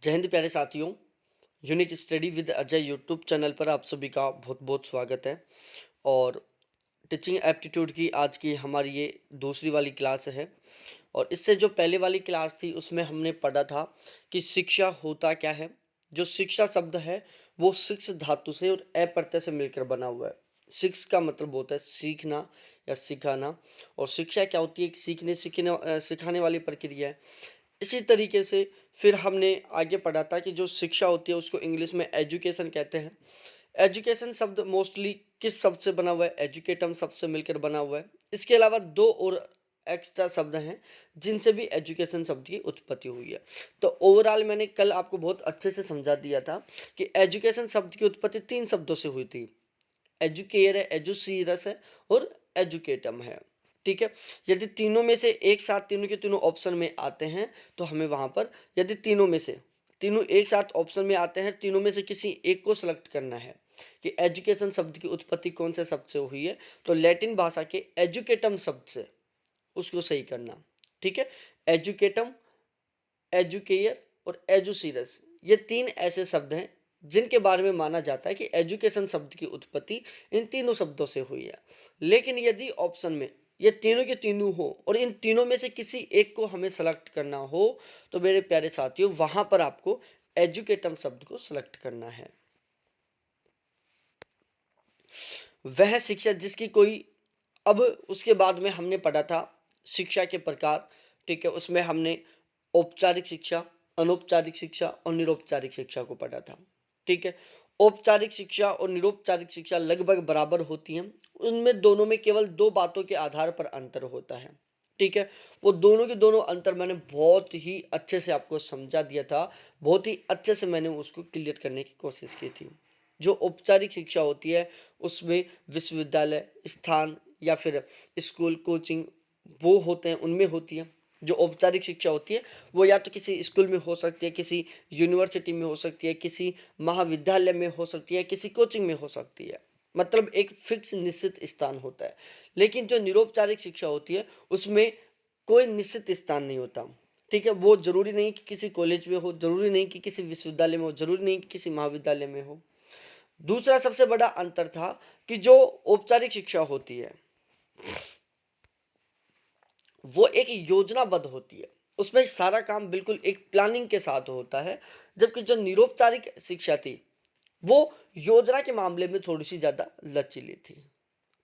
जय हिंद प्यारे साथियों। Unique study with Ajay YouTube channel पर आप सभी का बहुत बहुत स्वागत है। और टीचिंग एप्टीट्यूड की आज की हमारी ये दूसरी वाली क्लास है। और इससे जो पहले वाली क्लास थी उसमें हमने पढ़ा था कि शिक्षा होता क्या है। जो शिक्षा शब्द है वो शिक्ष धातु से और अ प्रत्यय से मिलकर बना हुआ है। शिक्ष का मतलब होता है सीखना या सिखाना, और शिक्षा क्या होती है? एक सिखाने वाली प्रक्रिया है। इसी तरीके से फिर हमने आगे पढ़ा था कि जो शिक्षा होती है उसको इंग्लिश में एजुकेशन कहते हैं। एजुकेशन शब्द मोस्टली किस शब्द से बना हुआ है? एजुकेटम शब्द से मिलकर बना हुआ है। इसके अलावा दो और एक्स्ट्रा शब्द हैं जिनसे भी एजुकेशन शब्द की उत्पत्ति हुई है। तो ओवरऑल मैंने कल आपको बहुत अच्छे से समझा दिया था कि एजुकेशन शब्द की उत्पत्ति तीन शब्दों से हुई थी। एजुकेयर है, एजुसीरस है और एजुकेटम है। ठीक है। यदि तीनों में से एक साथ तीनों के तीनों ऑप्शन में आते हैं तो हमें वहां पर, यदि तीनों में से तीनों एक साथ ऑप्शन में आते हैं, तीनों में से किसी एक को सिलेक्ट करना है कि एजुकेशन शब्द की उत्पत्ति कौन से शब्द से हुई है, तो लैटिन भाषा के एजुकेटम शब्द से उसको सही करना। ठीक है। एजुकेटम, एजुकेयर और एजुसीरस, ये तीन ऐसे शब्द हैं जिनके बारे में माना जाता है कि एजुकेशन शब्द की उत्पत्ति इन तीनों शब्दों से हुई है। लेकिन यदि ऑप्शन में ये तीनों के तीनों हो और इन तीनों में से किसी एक को हमें सेलेक्ट करना हो, तो मेरे प्यारे साथियों वहां पर आपको एजुकेटम शब्द को सिलेक्ट करना है। वह शिक्षा जिसकी कोई, अब उसके बाद में हमने पढ़ा था शिक्षा के प्रकार। ठीक है। उसमें हमने औपचारिक शिक्षा, अनौपचारिक शिक्षा और निरौपचारिक शिक्षा को पढ़ा था। ठीक है। औपचारिक शिक्षा और निरौपचारिक शिक्षा लगभग बराबर होती हैं। उनमें दोनों में केवल दो बातों के आधार पर अंतर होता है। ठीक है। वो दोनों के दोनों अंतर मैंने बहुत ही अच्छे से आपको समझा दिया था। बहुत ही अच्छे से मैंने उसको क्लियर करने की कोशिश की थी। जो औपचारिक शिक्षा होती है उसमें विश्वविद्यालय, स्थान या फिर स्कूल, कोचिंग वो होते हैं, उनमें होती है। जो औपचारिक शिक्षा होती है वो या तो किसी स्कूल में हो सकती है, किसी यूनिवर्सिटी में हो सकती है, किसी महाविद्यालय में हो सकती है, किसी कोचिंग में हो सकती है। मतलब एक फिक्स निश्चित स्थान होता है। लेकिन जो निरौपचारिक शिक्षा होती है उसमें कोई निश्चित स्थान नहीं होता। ठीक है। वो जरूरी नहीं कि किसी कॉलेज में हो, जरूरी नहीं कि किसी विश्वविद्यालय में हो, जरूरी नहीं कि किसी महाविद्यालय में हो। दूसरा सबसे बड़ा अंतर था कि जो औपचारिक शिक्षा होती है वो एक योजनाबद्ध होती है। उसमें सारा काम बिल्कुल एक प्लानिंग के साथ होता है। जबकि जो निरौपचारिक शिक्षा थी वो योजना के मामले में थोड़ी सी ज्यादा लचीली थी।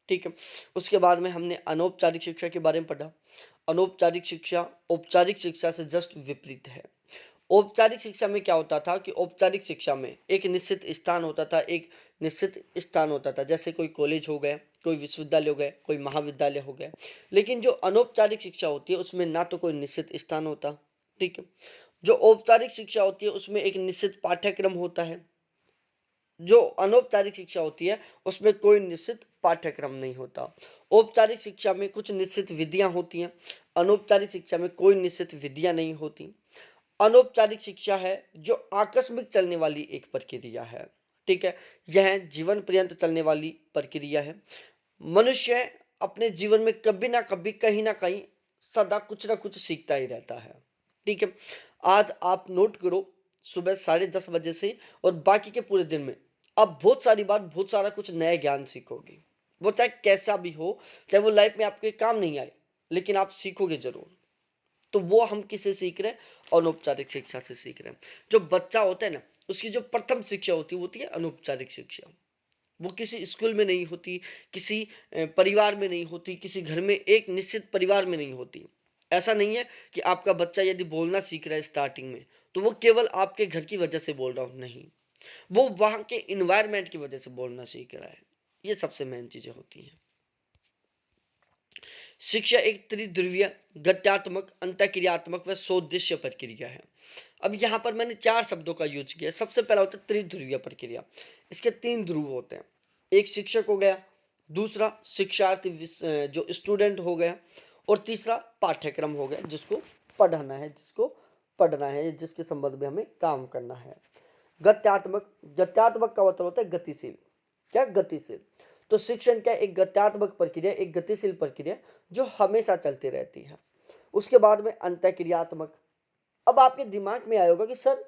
ठीक है। उसके बाद में हमने अनौपचारिक शिक्षा के बारे में पढ़ा। अनौपचारिक शिक्षा औपचारिक शिक्षा से जस्ट विपरीत है। औपचारिक शिक्षा में क्या होता था कि औपचारिक शिक्षा में एक निश्चित स्थान होता था, एक निश्चित स्थान होता था, जैसे कोई कॉलेज हो गए, कोई विश्वविद्यालय हो गए, कोई महाविद्यालय हो गए। लेकिन जो अनौपचारिक शिक्षा होती है उसमें ना तो कोई निश्चित स्थान होता। ठीक है। जो औपचारिक शिक्षा होती है उसमें एक निश्चित पाठ्यक्रम होता है। जो अनौपचारिक शिक्षा होती है उसमें कोई निश्चित पाठ्यक्रम नहीं होता। औपचारिक शिक्षा में कुछ निश्चित विधियां होती हैं, अनौपचारिक शिक्षा में कोई निश्चित विधियां नहीं होती। अनौपचारिक शिक्षा है जो आकस्मिक चलने वाली एक प्रक्रिया है। ठीक है। यह जीवन पर्यंत चलने वाली प्रक्रिया है। मनुष्य अपने जीवन में कभी ना कहीं सदा कुछ ना कुछ सीखता ही रहता है। ठीक है। आज आप नोट करो, सुबह 10:30 बजे से और बाकी के पूरे दिन में आप बहुत सारी बार बहुत सारा कुछ नया ज्ञान सीखोगे। वो चाहे कैसा भी हो, चाहे वो लाइफ में आपके काम नहीं आए, लेकिन आप सीखोगे जरूर। तो वो हम किससे सीख रहे हैं? अनौपचारिक शिक्षा से सीख रहे हैं। जो बच्चा होता है ना, उसकी जो प्रथम शिक्षा होती है अनौपचारिक शिक्षा। वो किसी स्कूल में नहीं होती, किसी परिवार में नहीं होती, किसी घर में एक निश्चित परिवार में नहीं होती। ऐसा नहीं है कि आपका बच्चा यदि बोलना सीख रहा है स्टार्टिंग में तो वो केवल आपके घर की वजह से बोल रहा हो, नहीं, वो वहां के इन्वायरमेंट की वजह से बोलना सीख रहा है। ये सबसे मेन चीजें होती हैं। शिक्षा एक त्रिध्रुवीय, गत्यात्मक, अंतःक्रियात्मक व सोद्देश्य प्रक्रिया है। अब यहाँ पर मैंने चार शब्दों का यूज किया। सबसे पहला होता है त्रिध्रुवीय प्रक्रिया। इसके तीन ध्रुव होते हैं। एक शिक्षक हो गया, दूसरा शिक्षार्थी जो स्टूडेंट हो गया, और तीसरा पाठ्यक्रम हो गया जिसको पढ़ना है, जिसके संबंध में हमें काम करना है। गत्यात्मक, गत्यात्मक का मतलब होता है गतिशील। क्या? गतिशील। तो शिक्षण क्या? एक गत्यात्मक प्रक्रिया, एक गतिशील प्रक्रिया जो हमेशा चलती रहती है। उसके बाद में अंतःक्रियात्मक। अब आपके दिमाग में आया होगा कि सर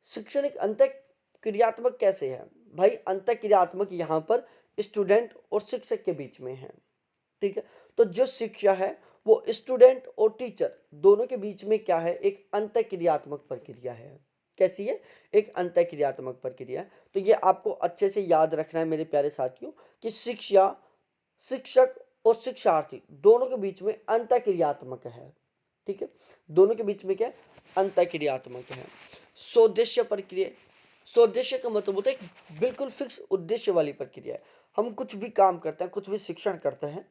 शिक्षण एक अंतःक्रियात्मक कैसे है? भाई अंतःक्रियात्मक यहाँ पर स्टूडेंट और शिक्षक के बीच में है, ठीक है? तो जो शिक्षा है वो स्टूडेंट और टीचर दोनों के बीच में क्या है? एक अंतःक्रियात्मक प्रक्रिया है। कैसी है? एक अंतःक्रियात्मक प्रक्रिया है। तो ये आपको अच्छे से याद रखना है मेरे प्यारे साथियों कि शिक्षा, शिक्षक और शिक्षार्थी दोनों के बीच में अंतःक्रियात्मक है, ठीक है? दोनों के बीच में क्या है? अंतःक्रियात्मक है। सोद्देश्य प्रक्रिया, सोद्देश्य का मतलब होता है बिल्कुल फिक्स उद्देश्य वाली प्रक्रिया है। हम कुछ भी काम करते हैं, कुछ भी शिक्षण करते हैं,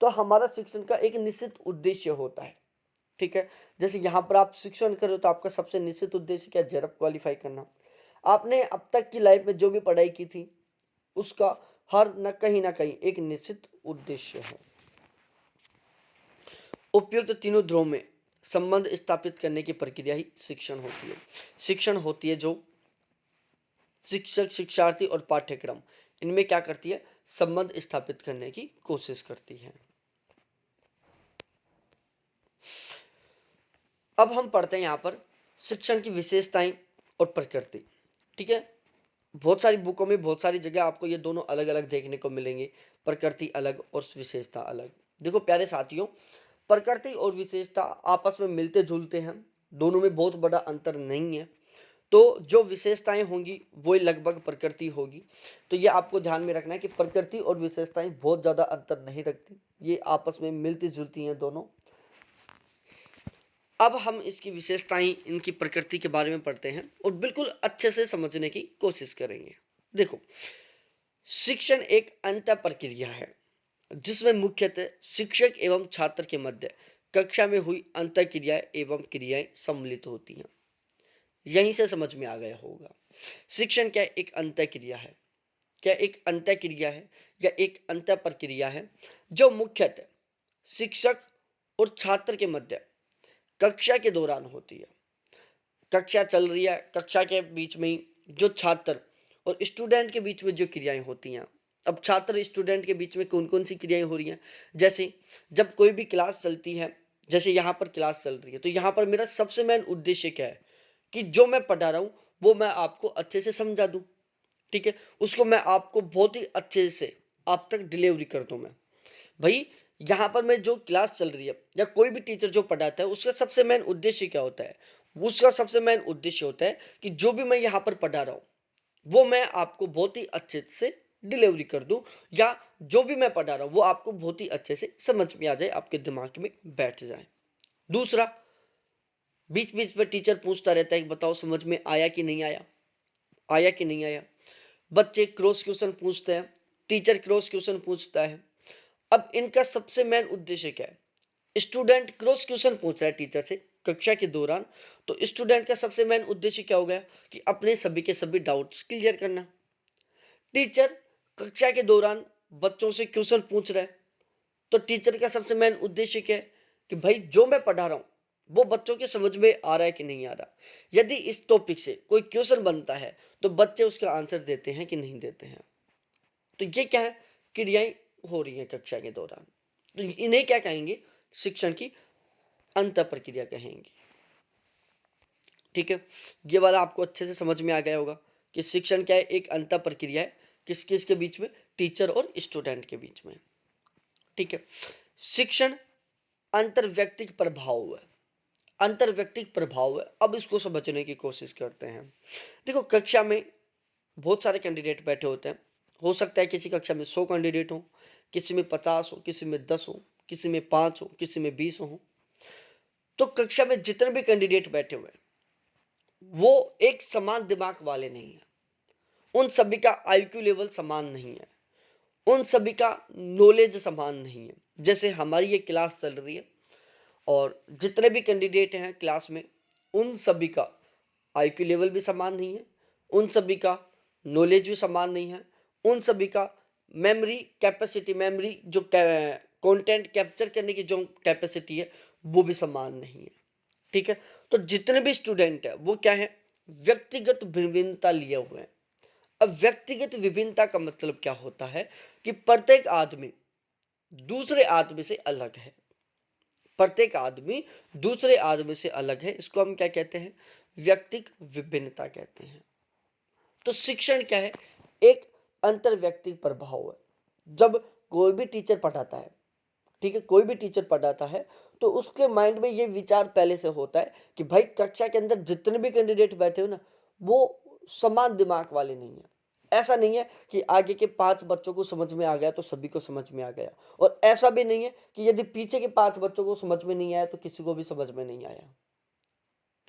तो हमारा शिक्षण का एक निश्चित उद्देश्य होता है, ठीक है? जैसे यहाँ पर आप शिक्षण कर रहे हो तो आपका सबसे निश्चित उद्देश्य क्या? जेआरएफ क्वालिफाई करना। आपने अब तक की लाइफ में जो भी पढ़ाई की थी उसका हर न कहीं एक निश्चित उद्देश्य है। उपयुक्त तीनों ध्रुव में संबंध स्थापित करने की प्रक्रिया ही शिक्षण होती है। शिक्षण होती है जो शिक्षक, शिक्षार्थी और पाठ्यक्रम इनमें क्या करती है? संबंध स्थापित करने की कोशिश करती है। अब हम पढ़ते हैं यहाँ पर शिक्षण की विशेषताएं और प्रकृति, ठीक है? बहुत सारी बुकों में बहुत सारी जगह आपको ये दोनों अलग अलग देखने को मिलेंगे, प्रकृति अलग और विशेषता अलग। देखो प्यारे साथियों, प्रकृति और विशेषता आपस में मिलते जुलते हैं, दोनों में बहुत बड़ा अंतर नहीं है। तो जो विशेषताएं होंगी वो लगभग प्रकृति होगी। तो ये आपको ध्यान में रखना है कि प्रकृति और विशेषताएं बहुत ज़्यादा अंतर नहीं रखती, ये आपस में मिलती जुलती हैं दोनों। अब हम इसकी विशेषताएं, इनकी प्रकृति के बारे में पढ़ते हैं और बिल्कुल अच्छे से समझने की कोशिश करेंगे। देखो, शिक्षण एक अंतः प्रक्रिया है जिसमें मुख्यतः शिक्षक एवं छात्र के मध्य कक्षा में हुई अंतः क्रियाएं एवं क्रियाएं सम्मिलित होती हैं। यहीं से समझ में आ गया होगा शिक्षण क्या एक अंतः क्रिया है, क्या एक अंतः क्रिया है या एक अंतः प्रक्रिया है जो मुख्यतः शिक्षक और छात्र के मध्य कक्षा के दौरान होती है। कक्षा चल रही है, कक्षा के बीच में ही जो छात्र और स्टूडेंट के बीच में जो क्रियाएं होती हैं। अब छात्र स्टूडेंट के बीच में कौन कौन सी क्रियाएं हो रही हैं? जैसे जब कोई भी क्लास चलती है, जैसे यहाँ पर क्लास चल रही है, तो यहाँ पर मेरा सबसे मेन उद्देश्य क्या है कि जो मैं पढ़ा रहा हूँ वो मैं आपको अच्छे से समझा दूँ, ठीक है? उसको मैं आपको बहुत ही अच्छे से आप तक डिलीवरी कर दूँ मैं। भाई यहाँ पर मैं जो क्लास चल रही है या कोई भी टीचर जो पढ़ाता है उसका सबसे मेन उद्देश्य क्या होता है? उसका सबसे मेन उद्देश्य होता है कि जो भी मैं यहाँ पर पढ़ा रहा हूँ वो मैं आपको बहुत ही अच्छे से डिलीवरी कर दूं, या जो भी मैं पढ़ा रहा हूँ वो आपको बहुत ही अच्छे से समझ में आ जाए, आपके दिमाग में बैठ जाए। दूसरा, बीच बीच में टीचर पूछता रहता है कि बताओ समझ में आया कि नहीं आया, आया कि नहीं आया। बच्चे क्रॉस क्वेश्चन पूछते हैं, टीचर क्रॉस क्वेश्चन पूछता है। अब इनका सबसे मेन उद्देश्य क्या है? स्टूडेंट क्रॉस क्वेश्चन पूछ रहा है टीचर से कक्षा के दौरान, तो स्टूडेंट का सबसे मेन उद्देश्य क्या हो गया कि अपने सभी के सभी डाउट्स क्लियर करना। टीचर कक्षा के दौरान बच्चों से क्वेश्चन पूछ रहा है, तो टीचर का सबसे मेन उद्देश्य क्या है कि भाई जो मैं पढ़ा रहा हूँ वो बच्चों के समझ में आ रहा है कि नहीं आ रहा। यदि इस टॉपिक से कोई क्वेश्चन बनता है तो बच्चे उसका आंसर देते हैं कि नहीं देते हैं। तो ये क्या है? क्रियाएं हो रही हैं कक्षा के दौरान, तो इन्हें क्या कहेंगे? शिक्षण की अंत प्रक्रिया कहेंगे, ठीक है? ये वाला आपको अच्छे से समझ में आ गया होगा कि शिक्षण क्या है? एक अंत प्रक्रिया है, किस किस के बीच में? टीचर और स्टूडेंट के बीच में, ठीक है? शिक्षण अंतर्व्यक्तिक प्रभाव है, अंतर्व्यक्तिक प्रभाव है। अब इसको समझने की कोशिश करते हैं। देखो, कक्षा में बहुत सारे कैंडिडेट बैठे होते हैं। हो सकता है किसी कक्षा में 100 कैंडिडेट हो, किसी में 50 हो, किसी में 10 हो, किसी में 5 हो, किसी में 20 हो। तो कक्षा में जितने भी कैंडिडेट बैठे हुए हैं वो एक समान दिमाग वाले नहीं है। उन सभी का आईक्यू लेवल समान नहीं है, उन सभी का नॉलेज समान नहीं है। जैसे हमारी ये क्लास चल रही है और जितने भी कैंडिडेट हैं क्लास में उन सभी का आईक्यू लेवल भी समान नहीं है, उन सभी का नॉलेज भी समान नहीं है, उन सभी का मेमोरी कैपेसिटी, मेमोरी जो कंटेंट कैप्चर करने की जो कैपेसिटी है वो भी समान नहीं है, ठीक है? तो जितने भी स्टूडेंट है वो क्या है? व्यक्तिगत विभिन्नता लिए हुए हैं। अब व्यक्तिगत विभिन्नता का मतलब क्या होता है कि प्रत्येक आदमी दूसरे आदमी से अलग है, प्रत्येक आदमी दूसरे आदमी से अलग है। इसको हम क्या कहते हैं? व्यक्तिक विभिन्नता कहते हैं। तो शिक्षण क्या है? एक अंतर व्यक्तिक प्रभाव है। जब कोई भी टीचर पढ़ाता है, ठीक है, कोई भी टीचर पढ़ाता है, तो उसके माइंड में ये विचार पहले से होता है कि भाई कक्षा के अंदर जितने भी कैंडिडेट बैठे हो ना, वो समान दिमाग वाले नहीं है। ऐसा नहीं है कि आगे के 5 बच्चों को समझ में आ गया तो सभी को समझ में आ गया, और ऐसा भी नहीं है कि यदि पीछे के 5 बच्चों को समझ में नहीं आया तो किसी को भी समझ में नहीं आया।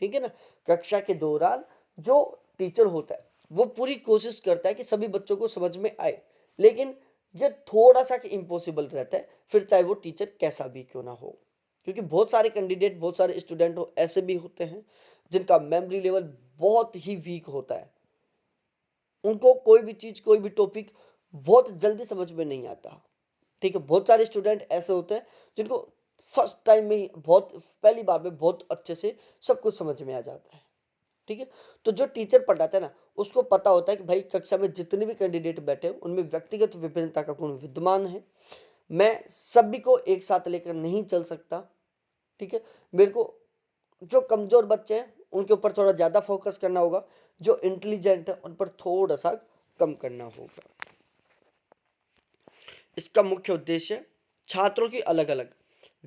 ठीक है ना? कक्षा के दौरान जो टीचर होता है वो पूरी कोशिश करता है कि सभी बच्चों को समझ में आए, लेकिन ये थोड़ा सा कि इम्पॉसिबल रहता है, फिर चाहे वो टीचर कैसा भी क्यों ना हो, क्योंकि बहुत सारे कैंडिडेट, बहुत सारे स्टूडेंट ऐसे भी होते हैं जिनका मेमोरी लेवल बहुत ही वीक होता है। उनको कोई भी चीज, कोई भी टॉपिक बहुत जल्दी समझ में नहीं आता। ठीक है, बहुत सारे स्टूडेंट ऐसे होते हैं जिनको फर्स्ट टाइम में ही, बहुत पहली बार में बहुत अच्छे से सब कुछ समझ में आ जाता है। ठीक है, तो जो टीचर पढ़ाता है ना, उसको पता होता है कि भाई कक्षा में जितने भी कैंडिडेट बैठे हैं उनमें व्यक्तिगत विभिन्नता का गुण विद्यमान है। मैं सभी को एक साथ लेकर नहीं चल सकता। ठीक है, मेरे को जो कमजोर बच्चे हैं उनके ऊपर थोड़ा ज्यादा फोकस करना होगा, जो इंटेलिजेंट है उन पर थोड़ा सा कम करना होगा। इसका मुख्य उद्देश्य छात्रों की अलग अलग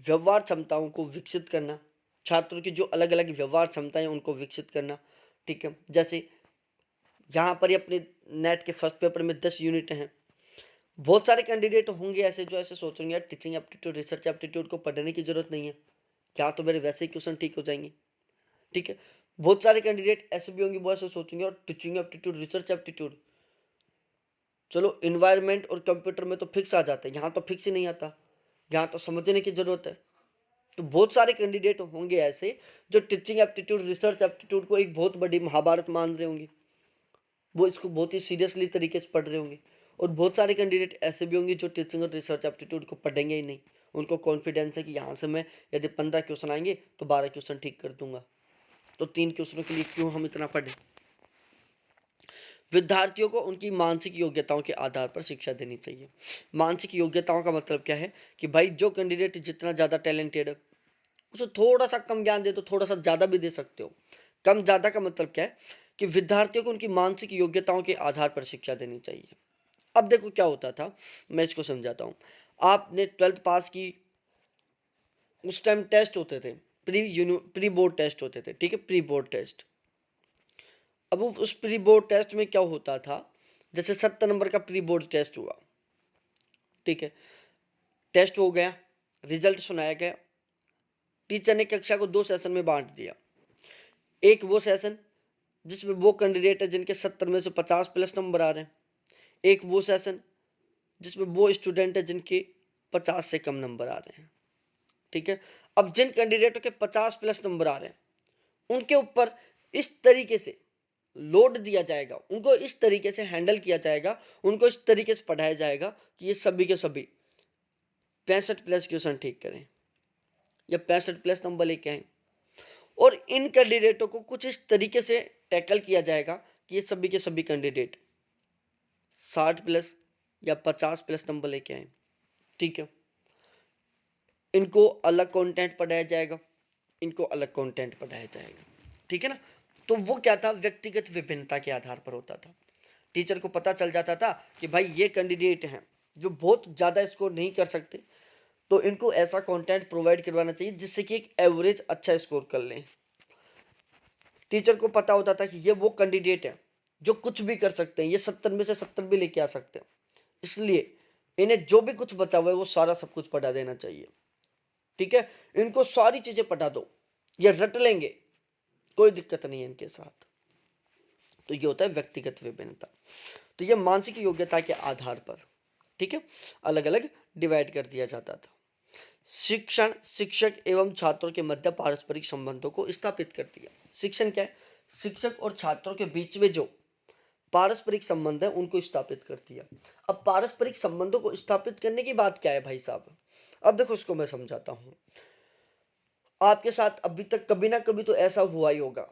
व्यवहार क्षमताओं को विकसित करना, छात्रों की जो अलग अलग व्यवहार क्षमताएं उनको विकसित करना। ठीक है, जैसे यहाँ पर ही अपने नेट के फर्स्ट पेपर में 10 यूनिट हैं। बहुत सारे कैंडिडेट होंगे ऐसे जो ऐसे सोचेंगे यार टीचिंग एप्टीट्यूड, रिसर्च एप्टीट्यूड को पढ़ने की जरूरत नहीं है, क्या तो मेरे वैसे ही क्वेश्चन ठीक हो जाएंगे। ठीक है, बहुत सारे कैंडिडेट ऐसे भी होंगे वो ऐसे सोचेंगे और टीचिंग एप्टीट्यूड, रिसर्च एप्टीट्यूड, चलो इन्वायरमेंट और कंप्यूटर में तो फिक्स आ जाता है, यहाँ तो फिक्स ही नहीं आता, यहाँ तो समझने की जरूरत है। तो बहुत सारे कैंडिडेट होंगे ऐसे जो टीचिंग एप्टीट्यूड, रिसर्च एप्टीट्यूड को एक बहुत बड़ी महाभारत मान रहे होंगे, वो इसको बहुत ही सीरियसली तरीके से पढ़ रहे होंगे। और बहुत सारे कैंडिडेट ऐसे भी होंगे जो टीचिंग और रिसर्च एप्टीट्यूड को पढ़ेंगे ही नहीं, उनको कॉन्फिडेंस है कि यहाँ से मैं यदि 15 क्वेश्चन आएंगे तो 12 क्वेश्चन ठीक कर दूंगा, तो 3 क्वेश्चनों के लिए क्यों हम इतना पढ़ें। विद्यार्थियों को उनकी मानसिक योग्यताओं के आधार पर शिक्षा देनी चाहिए। मानसिक योग्यताओं का मतलब क्या है कि भाई जो कैंडिडेट जितना ज़्यादा टैलेंटेड है उसे थोड़ा सा कम ज्ञान दे तो थोड़ा सा ज़्यादा भी दे सकते हो। कम ज़्यादा का मतलब क्या है कि विद्यार्थियों को उनकी मानसिक योग्यताओं के आधार पर शिक्षा देनी चाहिए। अब देखो क्या होता था, मैं इसको समझाता हूँ। आपने 12th पास की, उस टाइम टेस्ट होते थे, प्री बोर्ड टेस्ट होते थे। ठीक है, प्री बोर्ड टेस्ट। अब उस प्री बोर्ड टेस्ट में क्या होता था, जैसे 70 नंबर का प्री बोर्ड टेस्ट हुआ। ठीक है, टेस्ट हो गया, रिजल्ट सुनाया गया, टीचर ने कक्षा को 2 सेशन में बांट दिया। एक वो सेशन जिसमें वो कैंडिडेट है जिनके 70 में से 50 प्लस नंबर आ रहे हैं, एक वो सेशन जिसमें वो स्टूडेंट है जिनके 50 से कम नंबर आ रहे हैं। ठीक है, अब जिन कैंडिडेटों के 50 प्लस नंबर आ रहे हैं उनके ऊपर इस तरीके से लोड दिया जाएगा, उनको इस तरीके से हैंडल किया जाएगा, उनको इस तरीके से पढ़ाया जाएगा कि ये सभी के सभी 65 प्लस क्वेश्चन ठीक करें या 65 प्लस नंबर लेके आए। और इन कैंडिडेटों को कुछ इस तरीके से टैकल किया जाएगा कि ये सभी के सभी कैंडिडेट 60 प्लस या 50 प्लस नंबर लेके आए। ठीक है, इनको अलग कंटेंट पढ़ाया जाएगा, इनको अलग कंटेंट पढ़ाया जाएगा। ठीक है ना, तो वो क्या था, व्यक्तिगत विभिन्नता के आधार पर होता था। टीचर को पता चल जाता था कि भाई ये कैंडिडेट हैं जो बहुत ज़्यादा स्कोर नहीं कर सकते, तो इनको ऐसा कंटेंट प्रोवाइड करवाना चाहिए जिससे कि एक एवरेज अच्छा स्कोर कर लें। टीचर को पता होता था कि ये वो कैंडिडेट है जो कुछ भी कर सकते हैं, ये 70 में से 70 भी लेके आ सकते हैं, इसलिए इन्हें जो भी कुछ बचा हुआ है वो सारा सब कुछ पढ़ा देना चाहिए। ठीक है, इनको सारी चीजें पढ़ा दो, ये रट लेंगे, कोई दिक्कत नहीं है इनके साथ। तो ये होता है व्यक्तिगत विभिन्नता। तो ये मानसिक योग्यता के आधार पर, ठीक है, अलग अलग डिवाइड कर दिया जाता था। शिक्षण शिक्षक एवं छात्रों के मध्य पारस्परिक संबंधों को स्थापित कर दिया। शिक्षण क्या है, शिक्षक और छात्रों के बीच में जो पारस्परिक संबंध है उनको स्थापित कर दिया। अब पारस्परिक संबंधों को स्थापित करने की बात क्या है भाई साहब, अब देखो इसको मैं समझाता हूं। आपके साथ अभी तक कभी ना कभी तो ऐसा हुआ ही होगा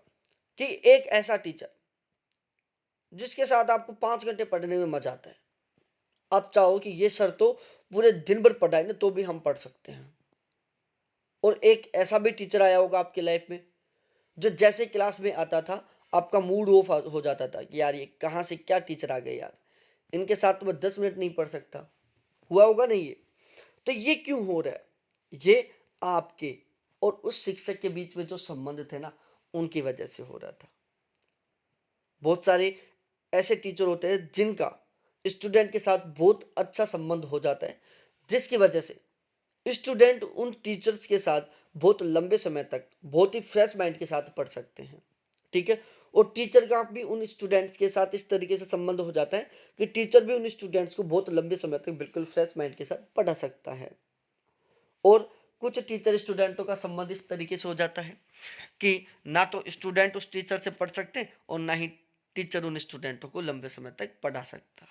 कि एक ऐसा टीचर जिसके साथ आपको 5 घंटे पढ़ने में मजा आता है, आप चाहो कि ये सर तो पूरे दिन भर पढ़ाए ना तो भी हम पढ़ सकते हैं। और एक ऐसा भी टीचर आया होगा आपकी लाइफ में जो जैसे क्लास में आता था आपका मूड ऑफ हो जाता था कि यार ये कहाँ से क्या टीचर आ गए यार, इनके साथ तो मैं 10 मिनट नहीं पढ़ सकता। हुआ होगा नहीं ये? तो ये क्यों हो रहा है? ये आपके और उस शिक्षक के बीच में जो संबंध थे ना, उनकी वजह से हो रहा था। बहुत सारे ऐसे टीचर होते हैं जिनका स्टूडेंट के साथ बहुत अच्छा संबंध हो जाता है, जिसकी वजह से स्टूडेंट उन टीचर्स के साथ बहुत लंबे समय तक बहुत ही फ्रेश माइंड के साथ पढ़ सकते हैं। ठीक है? और टीचर का भी उन स्टूडेंट्स के साथ इस तरीके से संबंध हो जाता है कि टीचर भी उन स्टूडेंट्स को बहुत लंबे समय तक बिल्कुल फ्रेश माइंड के साथ पढ़ा सकता है। और कुछ टीचर स्टूडेंटों का संबंध इस तरीके से हो जाता है कि ना तो स्टूडेंट उस टीचर से पढ़ सकते और ना ही टीचर उन स्टूडेंटों को लंबे समय तक पढ़ा सकता।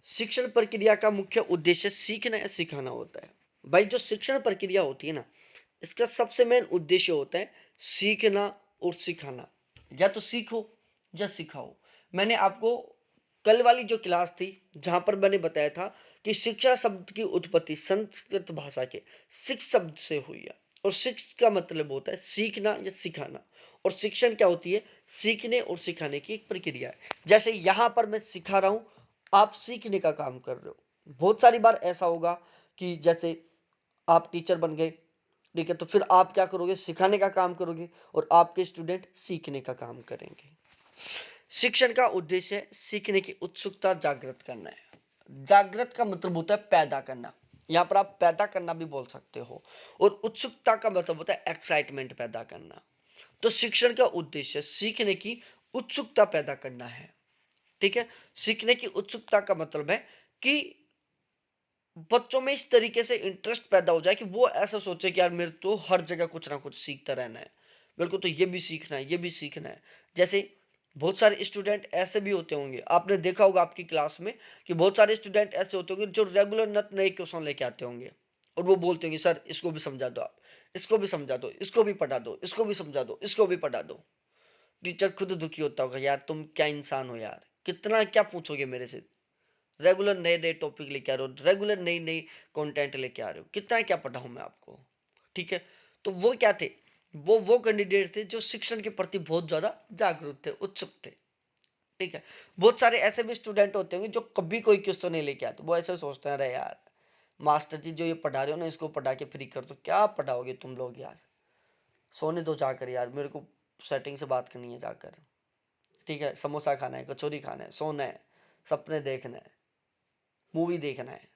शिक्षण प्रक्रिया का मुख्य उद्देश्य सीखना या सिखाना होता है। भाई जो शिक्षण प्रक्रिया होती है ना, इसका सबसे मेन उद्देश्य होता है सीखना और सिखाना। या तो सीखो या सिखाओ। मैंने आपको कल वाली जो क्लास थी जहां पर मैंने बताया था कि शिक्षा शब्द की उत्पत्ति संस्कृत भाषा के शिक्ष शब्द से हुई है। और शिक्ष का मतलब होता है सीखना या सिखाना। और शिक्षण क्या होती है? सीखने और सिखाने की एक प्रक्रिया है। जैसे यहां पर मैं सिखा रहा हूं, आप सीखने का काम कर रहे हो। बहुत सारी बार ऐसा होगा कि जैसे आप टीचर बन गए, ठीक है, तो फिर आप क्या करोगे? सिखाने का काम करोगे और आपके स्टूडेंट सीखने का काम करेंगे। शिक्षण का उद्देश्य है सीखने की उत्सुकता जागृत करना है। जागृत का मतलब होता है पैदा करना। यहाँ पर आप पैदा करना भी बोल सकते हो। और उत्सुकता का मतलब होता है एक्साइटमेंट पैदा करना। तो शिक्षण का उद्देश्य सीखने की उत्सुकता पैदा करना है। ठीक है? सीखने की उत्सुकता का मतलब है कि बच्चों में इस तरीके से इंटरेस्ट पैदा हो जाए कि वो ऐसा सोचे कि यार मेरे तो हर जगह कुछ ना कुछ सीखता रहना है, मेरे को तो ये भी सीखना है, ये भी सीखना है। जैसे बहुत सारे स्टूडेंट ऐसे भी होते होंगे, आपने देखा होगा आपकी क्लास में कि बहुत सारे स्टूडेंट ऐसे होते होंगे जो रेगुलर नत नए क्वेश्चन लेके आते होंगे और वो बोलते होंगे सर इसको भी समझा दो, आप इसको भी समझा दो, इसको भी पढ़ा दो, इसको भी समझा दो, इसको भी पढ़ा दो। टीचर खुद दुखी होता होगा, यार तुम क्या इंसान हो यार, कितना क्या पूछोगे मेरे से, रेगुलर नए नए टॉपिक लेके आ रहे हो, रेगुलर नई नई कंटेंट लेके आ रहे हो, कितना क्या पढ़ाऊं मैं आपको। ठीक है? तो वो क्या थे? वो कैंडिडेट थे जो शिक्षण के प्रति बहुत ज्यादा जागरूक थे, उत्सुक थे। ठीक है? बहुत सारे ऐसे भी स्टूडेंट होते होंगे जो कभी कोई क्वेश्चन नहीं लेके आते, वो ऐसे सोचते हैं अरे यार मास्टर जी जो ये पढ़ा रहे हो ना इसको पढ़ा के फ्री कर दो, क्या पढ़ाओगे तुम लोग यार, सोने दो जाकर यार, मेरे को सेटिंग से बात करनी है जाकर। ठीक है? समोसा खाना है, कचौरी खाना है, सोना है, सपने देखना है, मूवी देखना है।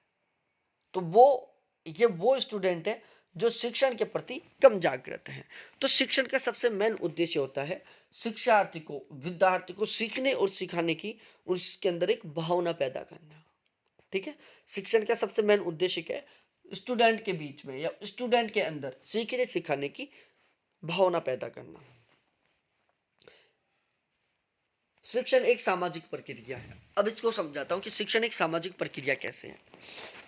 तो वो स्टूडेंट है जो शिक्षण के प्रति कम जागृत हैं। तो शिक्षण का सबसे मेन उद्देश्य होता है शिक्षार्थी को, विद्यार्थी को सीखने और सिखाने की उसके अंदर एक भावना पैदा करना। ठीक है? शिक्षण का सबसे मेन उद्देश्य क्या है? स्टूडेंट के बीच में या स्टूडेंट के अंदर सीखने सिखाने की भावना पैदा करना। शिक्षण एक सामाजिक प्रक्रिया है। अब इसको समझाता हूं कि शिक्षण एक सामाजिक प्रक्रिया कैसे है।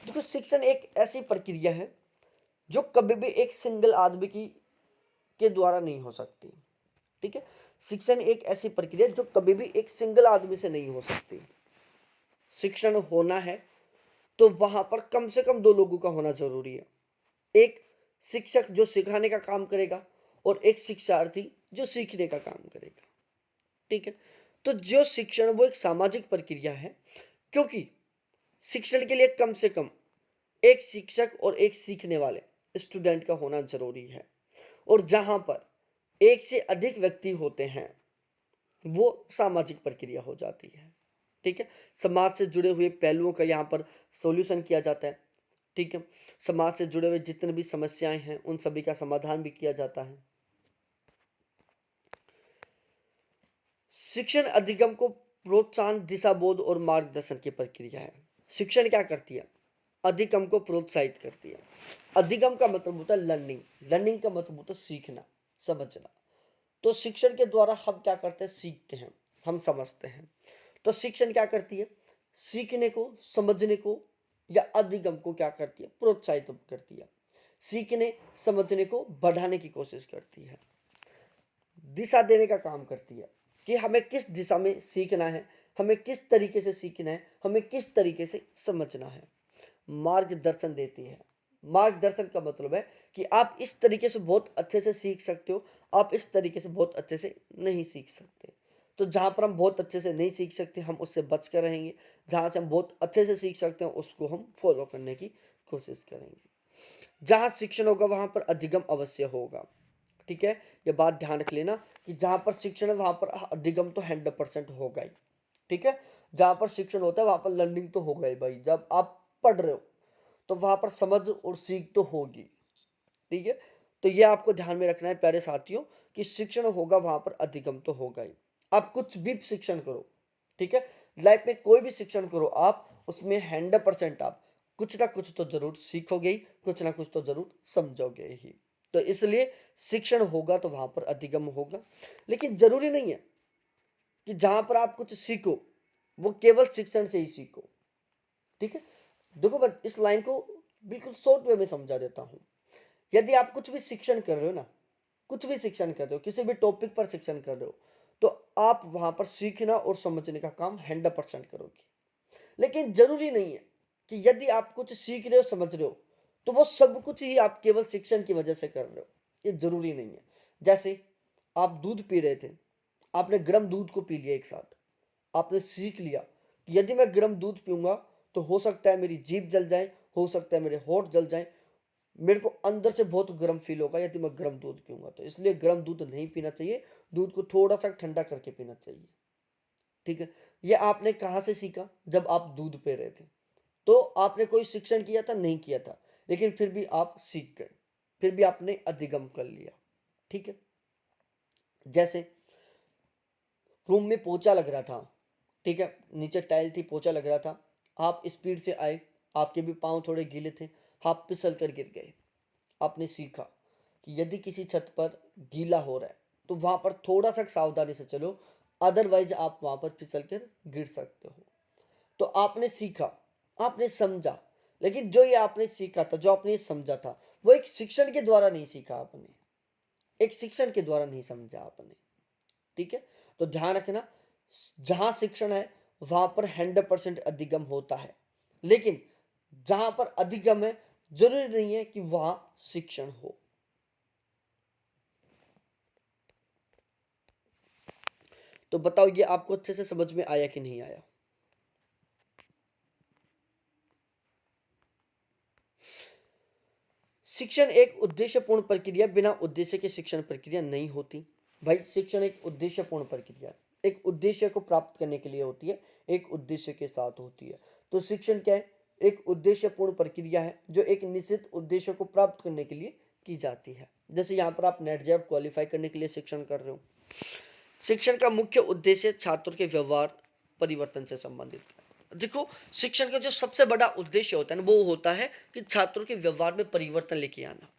देखो शिक्षण एक ऐसी प्रक्रिया है जो कभी भी एक सिंगल आदमी की के द्वारा नहीं हो सकती। ठीक है? शिक्षण एक ऐसी प्रक्रिया जो कभी भी एक सिंगल आदमी से नहीं हो सकती। शिक्षण होना है तो वहां पर कम से कम दो लोगों का होना जरूरी है। एक शिक्षक जो सिखाने का काम करेगा और एक शिक्षार्थी जो सीखने का काम करेगा। ठीक है? तो जो शिक्षण वो एक सामाजिक प्रक्रिया है, क्योंकि शिक्षण के लिए कम से कम एक शिक्षक और एक सीखने वाले स्टूडेंट का होना जरूरी है। और जहां पर एक से अधिक व्यक्ति होते हैं वो सामाजिक प्रक्रिया हो जाती है। ठीक है? समाज से जुड़े हुए पहलुओं का यहाँ पर सॉल्यूशन किया जाता है। ठीक है? समाज से जुड़े हुए जितने भी समस्याएं हैं उन सभी का समाधान भी किया जाता है। शिक्षण अधिगम को प्रोत्साहन, दिशा बोध और मार्गदर्शन की प्रक्रिया है। शिक्षण क्या करती है? अधिगम को प्रोत्साहित करती है। अधिगम का मतलब होता है लर्निंग, लर्निंग का मतलब होता है सीखना, समझना। तो शिक्षण के द्वारा हम क्या करते हैं? सीखते हैं, हम समझते हैं। तो शिक्षण क्या करती है? सीखने को, समझने को या अधिगम को क्या करती है? प्रोत्साहित करती है। सीखने समझने को बढ़ाने की कोशिश करती है। दिशा देने का काम करती है कि हमें किस दिशा में सीखना है, हमें किस तरीके से सीखना है, हमें किस तरीके से समझना है। मार्गदर्शन देती है मार्गदर्शन का मतलब है कि आप इस तरीके से बहुत अच्छे से सीख सकते हो, आप इस तरीके से बहुत अच्छे से नहीं सीख सकते। तो जहाँ पर हम बहुत अच्छे से नहीं सीख सकते, हम उससे बच कर रहेंगे। जहाँ से हम बहुत अच्छे से सीख सकते हैं, उसको हम फॉलो करने की कोशिश करेंगे। जहाँ शिक्षण होगा वहाँ पर अधिगम अवश्य होगा। ठीक है, ये बात ध्यान रख लेना कि जहाँ पर शिक्षण है वहाँ पर अधिगम तो 100% होगा ही। ठीक है, जहाँ पर शिक्षण होता है वहाँ पर लर्निंग तो होगा ही भाई। जब आप पढ़ रहे हो तो वहाँ पर समझ और सीख तो होगी। ठीक है, तो ये आपको ध्यान में रखना है प्यारे साथियों कि शिक्षण होगा वहाँ पर अधिगम तो होगा ही। आप कुछ भी शिक्षण करो, ठीक है, लाइफ में कोई भी शिक्षण करो आप, उसमें 100% आप कुछ ना कुछ तो जरूर सीखोगे ही, कुछ ना कुछ तो जरूर समझोगे ही। तो इसलिए शिक्षण होगा तो वहां पर अधिगम होगा। लेकिन जरूरी नहीं है कि जहां पर आप कुछ सीखो वो केवल शिक्षण से ही सीखो। ठीक है, देखो मैं इस लाइन को बिल्कुल शॉर्ट वे में समझा देता हूं। यदि आप कुछ भी शिक्षण कर रहे हो ना, कुछ भी शिक्षण कर रहे हो, किसी भी टॉपिक पर शिक्षण कर रहे हो, तो आप वहां पर सीखना और समझने का काम 100% करोगे। लेकिन जरूरी नहीं है कि यदि आप कुछ सीख रहे हो, समझ रहे हो, तो वो सब कुछ ही आप केवल शिक्षण की वजह से कर रहे हो। ये जरूरी नहीं है। जैसे आप दूध पी रहे थे, आपने गर्म दूध को पी लिया एक साथ, आपने सीख लिया कि यदि मैं गर्म दूध पीऊंगा तो हो सकता है मेरी जीभ जल जाए, हो सकता है मेरे होठ जल जाए, मेरे को अंदर से बहुत गर्म फील होगा यदि मैं गर्म दूध पीऊंगा। तो इसलिए गर्म दूध नहीं पीना चाहिए, दूध को थोड़ा सा ठंडा करके पीना चाहिए। ठीक है, ये आपने कहाँ से सीखा? जब आप दूध पी रहे थे। तो आपने कोई शिक्षण किया था? नहीं किया था, लेकिन फिर भी आप सीख गए, फिर भी आपने अधिगम कर लिया। ठीक है, जैसे रूम में पोछा लग रहा था, ठीक है, नीचे टाइल थी, पोछा लग रहा था, आप स्पीड से आए, आपके भी पांव थोड़े गीले थे, आप फिसल कर गिर गए। आपने सीखा कि यदि किसी छत पर गीला हो रहा है तो वहां पर थोड़ा सा सावधानी से चलो, अदरवाइज आप वहां पर फिसल कर गिर सकते हो। तो आपने सीखा, आपने समझा, लेकिन जो ये आपने सीखा था, जो आपने ये समझा था, वो एक शिक्षण के द्वारा नहीं सीखा आपने, एक शिक्षण के द्वारा नहीं समझा आपने। ठीक है, तो ध्यान रखना, जहां शिक्षण है वहां पर 100% अधिगम होता है, लेकिन जहां पर अधिगम है जरूरी नहीं है कि वहां शिक्षण हो। तो बताओ ये आपको अच्छे से समझ में आया कि नहीं आया? शिक्षण एक उद्देश्यपूर्ण प्रक्रिया, बिना उद्देश्य के शिक्षण प्रक्रिया नहीं होती। भाई शिक्षण एक उद्देश्यपूर्ण प्रक्रिया, एक उद्देश्य को प्राप्त करने के लिए होती है, एक उद्देश्य के साथ होती है। तो शिक्षण क्या है? एक उद्देश्यपूर्ण प्रक्रिया है जो एक निश्चित उद्देश्य को प्राप्त करने के लिए की जाती है। जैसे यहाँ पर आप नेट जैब क्वालिफाई करने के लिए शिक्षण कर रहे हो। शिक्षण का मुख्य उद्देश्य छात्रों के व्यवहार परिवर्तन से संबंधित है। देखो, शिक्षण का जो सबसे बड़ा उद्देश्य होता है ना, वो होता है कि छात्रों के व्यवहार में परिवर्तन लेके आना।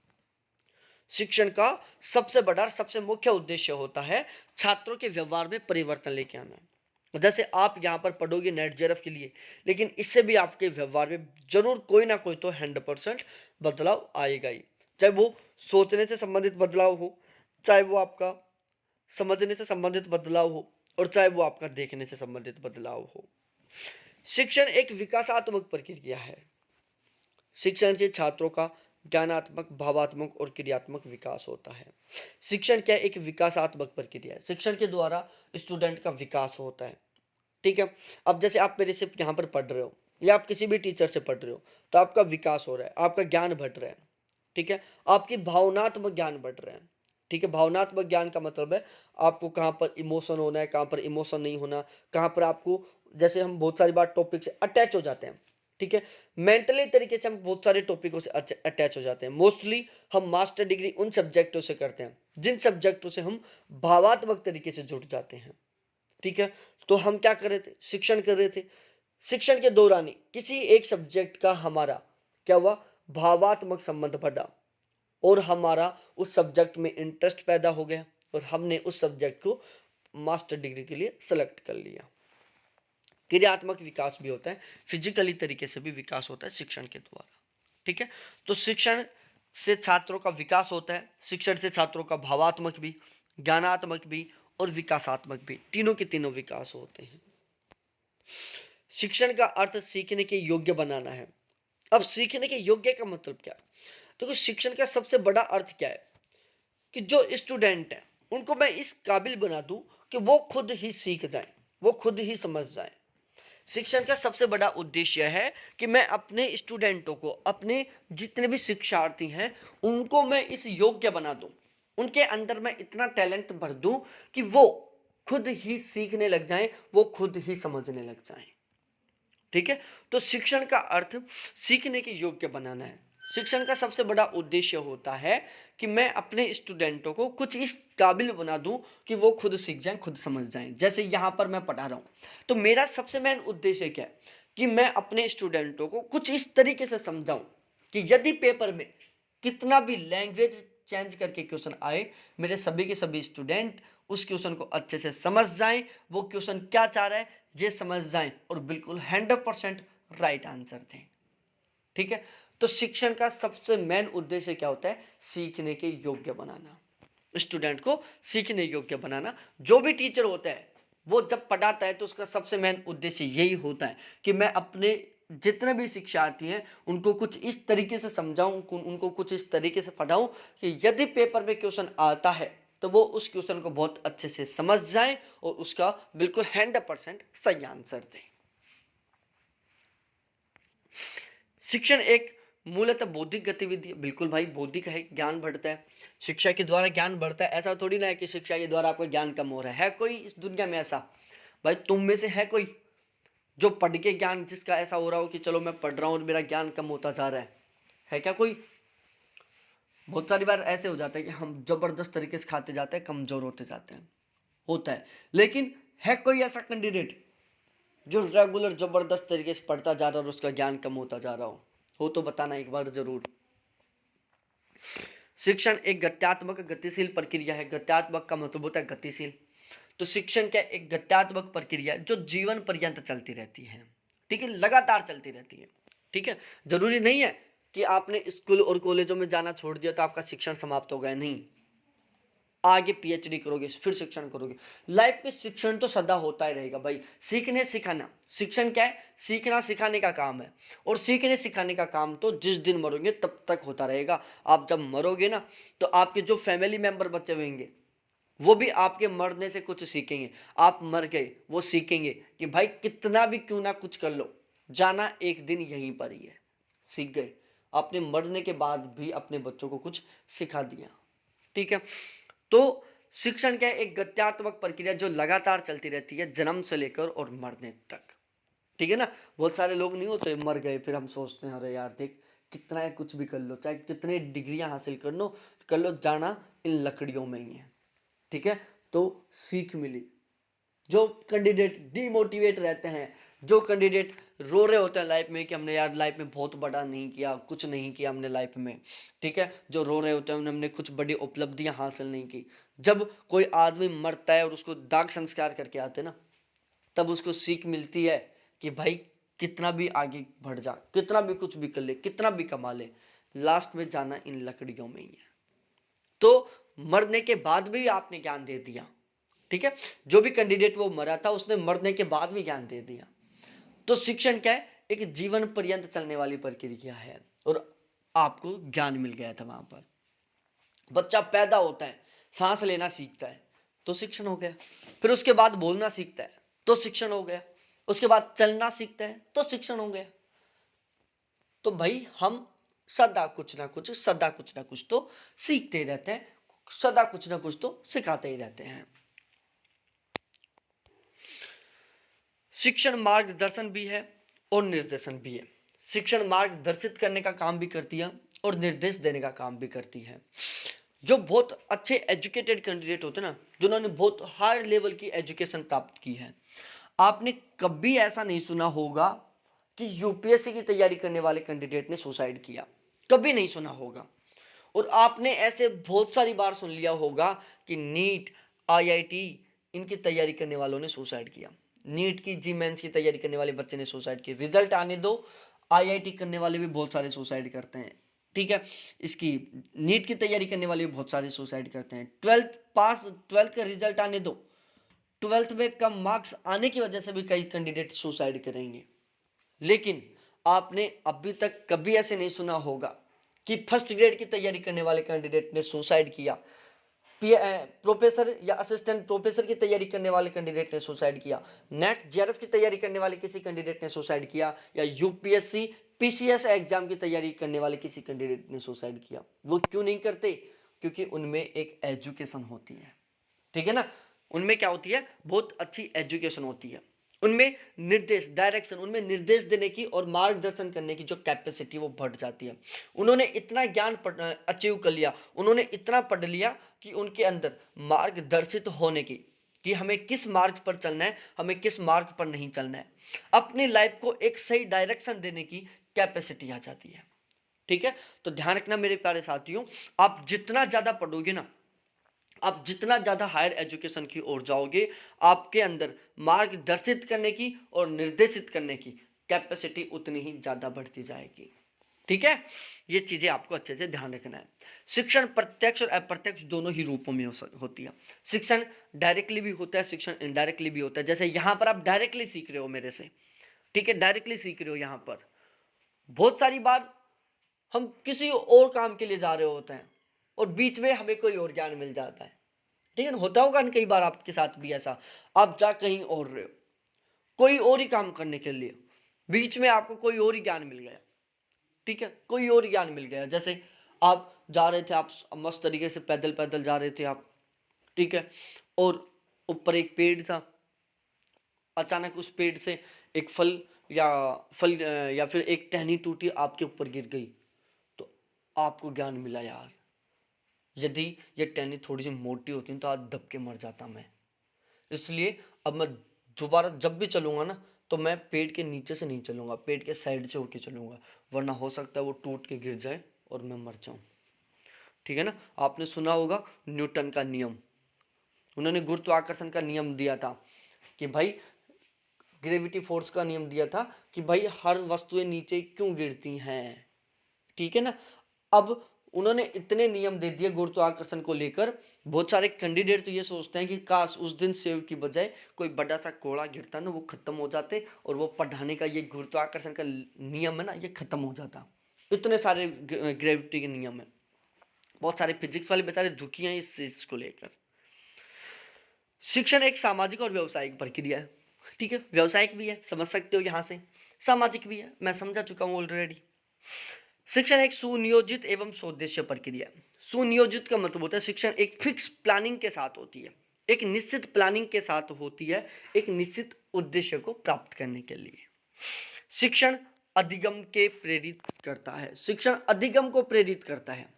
शिक्षण का सबसे बड़ा, सबसे मुख्य उद्देश्य होता है छात्रों के व्यवहार में परिवर्तन लेके आना। जैसे आप यहाँ पर पढ़ोगे नेट जेआरएफ के लिए, लेकिन इससे भी आपके व्यवहार में जरूर कोई ना कोई तो 100% बदलाव आएगा ही। चाहे वो सोचने से संबंधित बदलाव हो, चाहे वो आपका समझने से संबंधित बदलाव हो, और चाहे वो आपका देखने से संबंधित बदलाव हो। शिक्षण एक विकासात्मक प्रक्रिया है। शिक्षण से छात्रों का ज्ञानात्मक, भावात्मक और क्रियात्मक विकास होता है। शिक्षण क्या? एक विकासात्मक प्रक्रिया है। शिक्षण के द्वारा स्टूडेंट का विकास होता है। ठीक है, अब जैसे आप मेरे से यहाँ पर पढ़ रहे हो या आप किसी भी टीचर से पढ़ रहे हो, तो आपका विकास हो रहा है, आपका ज्ञान बढ़ रहा है। ठीक है, आपकी भावनात्मक ज्ञान बढ़ रहा है। ठीक है, भावनात्मक ज्ञान का मतलब है आपको कहाँ पर इमोशन होना है, कहाँ पर इमोशन नहीं होना, कहाँ पर आपको, जैसे हम बहुत सारी बार टॉपिक से अटैच हो जाते हैं। ठीक है, मेंटली तरीके से हम बहुत सारे टॉपिकों से अटैच हो जाते हैं। मोस्टली हम मास्टर डिग्री उन सब्जेक्टों से करते हैं जिन सब्जेक्टों से हम भावात्मक तरीके से जुड़ जाते हैं। ठीक है, तो हम क्या कर रहे थे? शिक्षण कर रहे थे। शिक्षण के दौरान ही किसी एक सब्जेक्ट का हमारा क्या हुआ? भावात्मक संबंध बढ़ा और हमारा उस सब्जेक्ट में इंटरेस्ट पैदा हो गया और हमने उस सब्जेक्ट को मास्टर डिग्री के लिए सेलेक्ट कर लिया। क्रियात्मक विकास भी होता है, फिजिकली तरीके से भी विकास होता है शिक्षण के द्वारा। ठीक है, तो शिक्षण से छात्रों का विकास होता है। शिक्षण से छात्रों का भावात्मक भी, ज्ञानात्मक भी और विकासात्मक भी, तीनों के तीनों विकास होते हैं। शिक्षण का अर्थ सीखने के योग्य बनाना है। अब सीखने के योग्य का मतलब क्या? देखो शिक्षण का सबसे बड़ा अर्थ क्या है कि जो स्टूडेंट है उनको मैं इस काबिल बना दूं कि वो खुद ही सीख जाएं, वो खुद ही समझ जाएं। शिक्षण का सबसे बड़ा उद्देश्य है कि मैं अपने स्टूडेंटों को, अपने जितने भी शिक्षार्थी हैं उनको मैं इस योग्य बना दूं, उनके अंदर मैं इतना टैलेंट भर दूं कि वो खुद ही सीखने लग जाएं, वो खुद ही समझने लग जाएं। ठीक है, तो शिक्षण का अर्थ सीखने के योग्य बनाना है। शिक्षण का सबसे बड़ा उद्देश्य होता है कि मैं अपने स्टूडेंटों को कुछ इस काबिल बना दूं कि वो खुद सीख जाएं, खुद समझ जाएं। जैसे यहाँ पर मैं पढ़ा रहा हूँ, तो मेरा सबसे मेन उद्देश्य क्या है कि मैं अपने स्टूडेंटों को कुछ इस तरीके से समझाऊं कि यदि पेपर में कितना भी लैंग्वेज चेंज करके क्वेश्चन आए, मेरे सभी के सभी स्टूडेंट उस क्वेश्चन को अच्छे से समझ जाएं, वो क्वेश्चन क्या चाह रहा है ये समझ जाएं और बिल्कुल 100% राइट आंसर दें। ठीक है, तो शिक्षण का सबसे मेन उद्देश्य क्या होता है? सीखने के योग्य बनाना, स्टूडेंट को सीखने योग्य बनाना। जो भी टीचर होता है वो जब पढ़ाता है तो उसका सबसे मेन उद्देश्य यही होता है कि मैं अपने जितने भी शिक्षार्थी हैं उनको कुछ इस तरीके से समझाऊं, उनको कुछ इस तरीके से पढ़ाऊं कि यदि पेपर में क्वेश्चन आता है तो वो उस क्वेश्चन को बहुत अच्छे से समझ जाएं और उसका बिल्कुल 100% सही आंसर दें। शिक्षण एक मूलतः बौद्धिक गतिविधि, बिल्कुल भाई बौद्धिक है, ज्ञान बढ़ता है, शिक्षा के द्वारा ज्ञान बढ़ता है। ऐसा थोड़ी ना है कि शिक्षा के द्वारा आपका ज्ञान कम हो रहा है कोई इस दुनिया में ऐसा? भाई तुम में से है कोई जो पढ़ के ज्ञान जिसका ऐसा हो रहा हो कि चलो मैं पढ़ रहा हूँ और मेरा ज्ञान कम होता जा रहा है क्या कोई? बहुत सारी बार ऐसे हो जाता है कि हम जबरदस्त तरीके से खाते जाते हैं, कमजोर होते जाते हैं, होता है। लेकिन है कोई ऐसा कैंडिडेट जो रेगुलर जबरदस्त तरीके से पढ़ता जा रहा है और उसका ज्ञान कम होता जा रहा हो तो बताना एक बार जरूर। शिक्षण एक गत्यात्मक गतिशील प्रक्रिया है। गत्यात्मक का मतलब होता है गतिशील। तो शिक्षण क्या एक गत्यात्मक प्रक्रिया जो जीवन पर्यंत चलती रहती है। ठीक है, लगातार चलती रहती है। ठीक है, जरूरी नहीं है कि आपने स्कूल और कॉलेजों में जाना छोड़ दिया तो आपका शिक्षण समाप्त हो गया, नहीं। आगे पीएचडी करोगे फिर शिक्षण करोगे, लाइफ में शिक्षण तो सदा होता ही रहेगा भाई। सीखने सिखाना, शिक्षण क्या है? सीखना सिखाने का काम है। और सीखने सिखाने का काम तो जिस दिन मरोगे तब तक होता रहेगा। आप जब मरोगे ना तो आपके जो फैमिली मेंबर बचे हुएंगे वो भी आपके मरने से कुछ सीखेंगे। आप मर गए वो सीखेंगे कि भाई कितना भी क्यों ना कुछ कर लो, जाना एक दिन यहीं पर ही है। सीख गए, अपने मरने के बाद भी अपने बच्चों को कुछ सिखा दिया। ठीक है, तो शिक्षण क्या है? एक गत्यात्मक प्रक्रिया जो लगातार चलती रहती है जन्म से लेकर और मरने तक। ठीक है ना, बहुत सारे लोग नहीं होते मर गए फिर हम सोचते हैं अरे यार देख कितना है, कुछ भी कर लो, चाहे कितने डिग्रियां हासिल कर लो, जाना इन लकड़ियों में ही है। ठीक है, तो सीख मिली। जो कैंडिडेट डीमोटिवेट रहते हैं, जो कैंडिडेट रो रहे होते हैं लाइफ में कि हमने यार लाइफ में बहुत बड़ा नहीं किया, कुछ नहीं किया हमने लाइफ में। ठीक है, जो रो रहे होते हैं हमने कुछ बड़ी उपलब्धियां हासिल नहीं की। जब कोई आदमी मरता है और उसको दाग संस्कार करके आते हैं ना, तब उसको सीख मिलती है कि भाई कितना भी आगे बढ़ जा, कितना भी कुछ भी कर ले, कितना भी कमा ले, लास्ट में जाना इन लकड़ियों में ही है। तो मरने के बाद भी आपने ज्ञान दे दिया। ठीक है, जो भी कैंडिडेट वो मरा था उसने मरने के बाद भी ज्ञान दे दिया। तो शिक्षण क्या है? एक जीवन पर्यंत चलने वाली प्रक्रिया है और आपको ज्ञान मिल गया था वहां पर। बच्चा पैदा होता है, सांस लेना सीखता है तो शिक्षण हो गया। फिर उसके बाद बोलना सीखता है तो शिक्षण हो गया। उसके बाद चलना सीखता है तो शिक्षण हो गया। तो भाई हम सदा कुछ ना कुछ तो सीखते ही रहते हैं, सदा कुछ ना कुछ तो सिखाते ही रहते हैं। शिक्षण मार्गदर्शन भी है और निर्देशन भी है। शिक्षण मार्गदर्शित करने का काम भी करती है और निर्देश देने का काम भी करती है। जो बहुत अच्छे एजुकेटेड कैंडिडेट होते हैं ना, जिन्होंने बहुत हाई लेवल की एजुकेशन प्राप्त की है, आपने कभी ऐसा नहीं सुना होगा कि यूपीएससी की तैयारी करने वाले कैंडिडेट ने सुसाइड किया, कभी नहीं सुना होगा। और आपने ऐसे बहुत सारी बार सुन लिया होगा कि नीट, आईआईटी इनकी तैयारी करने वालों ने सुसाइड किया। नीट की, जी मेंस की तैयारी करने वाले बच्चे ने सुसाइड किया। रिजल्ट आने दो, आईआईटी करने वाले भी बहुत सारे सुसाइड करते हैं। ठीक है, इसकी नीट की तैयारी करने वाले भी बहुत सारे सुसाइड करते हैं। 12th का रिजल्ट आने दो, 12th में कम मार्क्स आने की वजह से भी कई कैंडिडेट सुसाइड करेंगे। लेकिन आपने अभी तक कभी ऐसे नहीं सुना होगा कि फर्स्ट ग्रेड की तैयारी करने वाले कैंडिडेट ने सुसाइड किया, प्रोफेसर या असिस्टेंट प्रोफेसर की तैयारी करने वाले कैंडिडेट ने सुसाइड किया, नेट जेआरएफ की तैयारी करने वाले किसी कैंडिडेट ने सुसाइड किया, या यूपीएससी पीसीएस एग्जाम की तैयारी करने वाले किसी कैंडिडेट ने सुसाइड किया। वो क्यों नहीं करते? क्योंकि उनमें एक एजुकेशन होती है, ठीक है ना, उनमें क्या होती है, बहुत अच्छी एजुकेशन होती है, उनमें निर्देश डायरेक्शन, उनमें निर्देश देने की और मार्गदर्शन करने की जो कैपेसिटी वो बढ़ जाती है। उन्होंने इतना ज्ञान अचीव कर लिया, उन्होंने इतना पढ़ लिया कि उनके अंदर मार्गदर्शित होने की, कि हमें किस मार्ग पर चलना है, हमें किस मार्ग पर नहीं चलना है, अपनी लाइफ को एक सही डायरेक्शन देने की कैपेसिटी आ जाती है, ठीक है। तो ध्यान रखना मेरे प्यारे साथियों, आप जितना ज्यादा पढ़ोगे ना, आप जितना ज़्यादा हायर एजुकेशन की ओर जाओगे, आपके अंदर मार्गदर्शित करने की और निर्देशित करने की कैपेसिटी उतनी ही ज़्यादा बढ़ती जाएगी, ठीक है। ये चीज़ें आपको अच्छे से ध्यान रखना है। शिक्षण प्रत्यक्ष और अप्रत्यक्ष दोनों ही रूपों में होती है। शिक्षण डायरेक्टली भी होता है, शिक्षण इनडायरेक्टली भी होता है। जैसे यहाँ पर आप डायरेक्टली सीख रहे हो मेरे से, ठीक है, डायरेक्टली सीख रहे हो। यहाँ पर बहुत सारी बार हम किसी और काम के लिए जा रहे होते हैं और बीच में हमें कोई और ज्ञान मिल जाता है, ठीक है ना, होता होगा ना कई बार आपके साथ भी ऐसा, आप जा कहीं और रहे हो कोई और ही काम करने के लिए, बीच में आपको कोई और ही ज्ञान मिल गया, ठीक है, कोई और ही ज्ञान मिल गया। जैसे आप जा रहे थे, आप मस्त तरीके से पैदल पैदल जा रहे थे आप, ठीक है, और ऊपर एक पेड़ था, अचानक उस पेड़ से एक फल या फिर एक टहनी टूटी आपके ऊपर गिर गई, तो आपको ज्ञान मिला, यार यदि ये टहनी थोड़ी सी मोटी होती तो आज दब के मर जाता मैं, इसलिए अब मैं दोबारा जब भी चलूंगा ना, तो मैं पेड़ के नीचे से नहीं चलूंगा, पेड़ के साइड से होके चलूंगा, वरना हो सकता है वो टूट के गिर जाए और मैं मर जाऊं, ठीक है ना। आपने सुना होगा न्यूटन का नियम, उन्होंने गुरुत्वाकर्षण का नियम दिया था कि भाई, ग्रेविटी फोर्स का नियम दिया था कि भाई हर वस्तुएं नीचे क्यों गिरती हैं, ठीक है ना। अब उन्होंने इतने नियम दे दिए गुरुत्वाकर्षण को लेकर, बहुत सारे कैंडिडेट तो ये सोचते हैं कि काश उस दिन सेव की बजाय कोई बड़ा सा कोड़ा गिरता ना, वो खत्म हो जाते और वो पढ़ाने का ये गुरुत्वाकर्षण का नियम है ना, ये खत्म हो जाता। इतने सारे ग्रेविटी के नियम है, बहुत सारे फिजिक्स वाले बेचारे दुखी हैं इस चीज को लेकर। शिक्षण एक सामाजिक और व्यावसायिक प्रक्रिया है, ठीक है, व्यावसायिक भी है, समझ सकते हो यहाँ से, सामाजिक भी है, मैं समझा चुका हूँ ऑलरेडी। शिक्षण एक सुनियोजित एवं सोद्देश्य प्रक्रिया है। सुनियोजित का मतलब होता है शिक्षण एक फिक्स प्लानिंग के साथ होती है, एक निश्चित प्लानिंग के साथ होती है, एक निश्चित उद्देश्य को प्राप्त करने के लिए। शिक्षण अधिगम के प्रेरित करता है, शिक्षण अधिगम को प्रेरित करता है।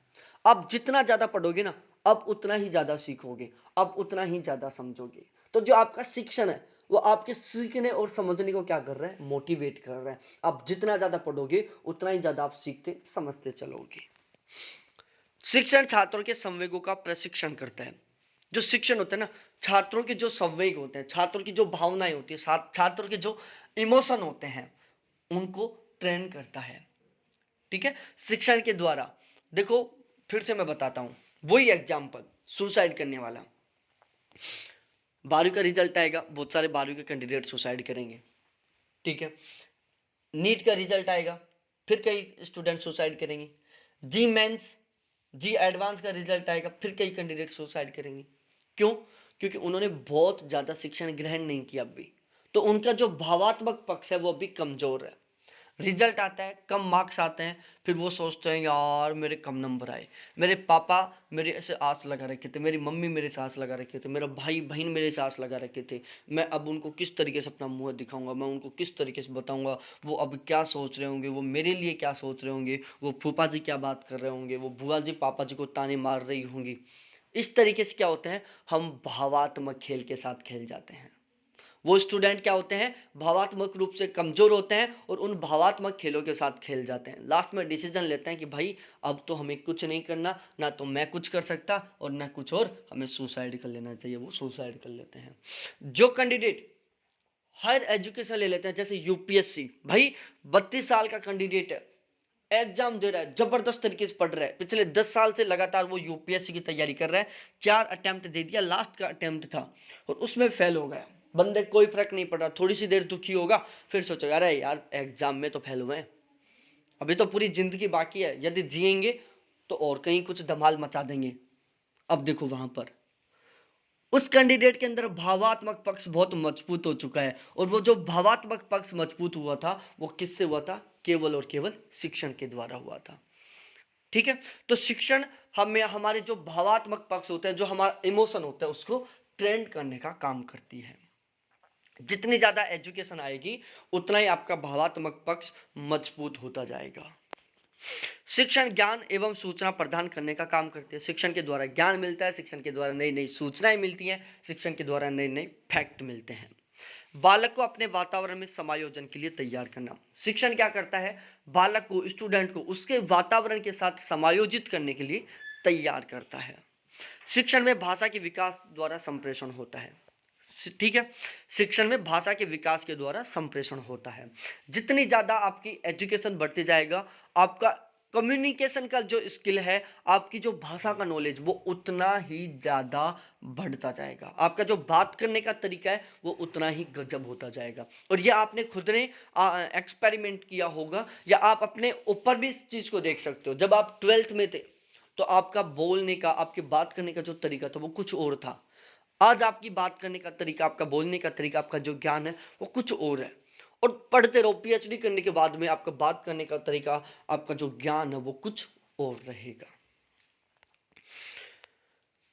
आप जितना ज्यादा पढ़ोगे ना, अब उतना ही ज्यादा सीखोगे, अब उतना ही ज्यादा समझोगे। तो जो आपका शिक्षण है वो आपके सीखने और समझने को क्या कर रहा है, मोटिवेट कर रहा है। आप जितना ज्यादा पढ़ोगे उतना ही ज्यादा आप सीखते समझते चलोगे। शिक्षण छात्रों के संवेगों का प्रशिक्षण करता है। जो शिक्षण होता है ना, छात्रों के जो संवेग होते हैं, छात्रों की जो भावनाएं होती है, छात्रों के जो इमोशन होते हैं, उनको ट्रेन करता है, ठीक है, शिक्षण के द्वारा। देखो फिर से मैं बताता हूं, वही एग्जाम्पल, सुसाइड करने वाला, 12वीं का रिजल्ट आएगा, बहुत सारे 12वीं के कैंडिडेट सुसाइड करेंगे, ठीक है। नीट का रिजल्ट आएगा, फिर कई स्टूडेंट सुसाइड करेंगे। जी मेंस, जी एडवांस का रिजल्ट आएगा, फिर कई कैंडिडेट सुसाइड करेंगे। क्यों? क्योंकि उन्होंने बहुत ज़्यादा शिक्षण ग्रहण नहीं किया अभी, तो उनका जो भावात्मक पक्ष है वो अभी कमज़ोर है। रिजल्ट आता है, कम मार्क्स आते हैं, फिर वो सोचते हैं यार मेरे कम नंबर आए, मेरे पापा मेरे से आस लगा रखे थे, मेरी मम्मी मेरे से आस लगा रखे थे, मेरा भाई बहन मेरे से आस लगा रखे थे, मैं अब उनको किस तरीके से अपना मुंह दिखाऊंगा, मैं उनको किस तरीके से बताऊंगा, वो अब क्या सोच रहे होंगे, वो मेरे लिए क्या सोच रहे होंगे, वो फूफा जी क्या बात कर रहे होंगे, वो बुआ जी पापा जी को ताने मार रही होंगी। इस तरीके से क्या होते हैं, हम भावात्मक खेल के साथ खेल जाते हैं। वो स्टूडेंट क्या होते हैं, भावात्मक रूप से कमजोर होते हैं और उन भावात्मक खेलों के साथ खेल जाते हैं। लास्ट में डिसीजन लेते हैं कि भाई अब तो हमें कुछ नहीं करना, ना तो मैं कुछ कर सकता और ना कुछ, और हमें सुसाइड कर लेना चाहिए, वो सुसाइड कर लेते हैं। जो कैंडिडेट हायर एजुकेशन ले लेते हैं, जैसे यूपीएससी, भाई 32 साल का कैंडिडेट है, एग्जाम दे रहा है, जबरदस्त तरीके से पढ़ रहा है, पिछले 10 साल से लगातार वो यूपीएससी की तैयारी कर रहा है, 4 अटेम्प्ट दे दिया, लास्ट का अटेम्प्ट था और उसमें फेल हो गया। बंदे कोई फर्क नहीं पड़ रहा, थोड़ी सी देर दुखी होगा, फिर सोचेगा अरे यार एग्जाम में तो फेल हुए हैं, अभी तो पूरी जिंदगी बाकी है, यदि जिएंगे तो और कहीं कुछ धमाल मचा देंगे। अब देखो वहां पर उस कैंडिडेट के अंदर भावात्मक पक्ष बहुत मजबूत हो चुका है, और वो जो भावात्मक पक्ष मजबूत हुआ था वो किससे हुआ था? केवल और केवल शिक्षण के द्वारा हुआ था। ठीक है, तो शिक्षण हमें हमारे जो भावात्मक पक्ष होते हैं, जो हमारा इमोशन होता है, उसको ट्रेंड करने का काम करती है। जितनी ज्यादा एजुकेशन आएगी उतना ही आपका भावात्मक पक्ष मजबूत होता जाएगा। शिक्षण ज्ञान एवं सूचना प्रदान करने का काम करती है। शिक्षण के द्वारा ज्ञान मिलता है, शिक्षण के द्वारा नई नई सूचनाएं मिलती हैं, शिक्षण के द्वारा नए नए फैक्ट मिलते हैं। बालक को अपने वातावरण में समायोजन के लिए तैयार करना। शिक्षण क्या करता है? बालक को, स्टूडेंट को उसके वातावरण के साथ समायोजित करने के लिए तैयार करता है। शिक्षण में भाषा के विकास द्वारा संप्रेषण होता है। ठीक है, शिक्षण में भाषा के विकास के द्वारा संप्रेषण होता है। जितनी ज्यादा आपकी एजुकेशन बढ़ती जाएगा, आपका कम्युनिकेशन का जो स्किल है, आपकी जो भाषा का नॉलेज, वो उतना ही ज्यादा बढ़ता जाएगा। आपका जो बात करने का तरीका है वो उतना ही गजब होता जाएगा। और ये आपने खुद ने एक्सपेरिमेंट किया होगा, या आप अपने ऊपर भी इस चीज को देख सकते हो। जब आप 12th में थे तो आपका बोलने का, आपकी बात करने का जो तरीका था वो कुछ और था। आज आपकी बात करने का तरीका, आपका बोलने का तरीका, आपका जो ज्ञान है वो कुछ और है। और पढ़ते रहो, पीएचडी करने के बाद में आपका बात करने का तरीका, आपका जो ज्ञान है वो कुछ और रहेगा।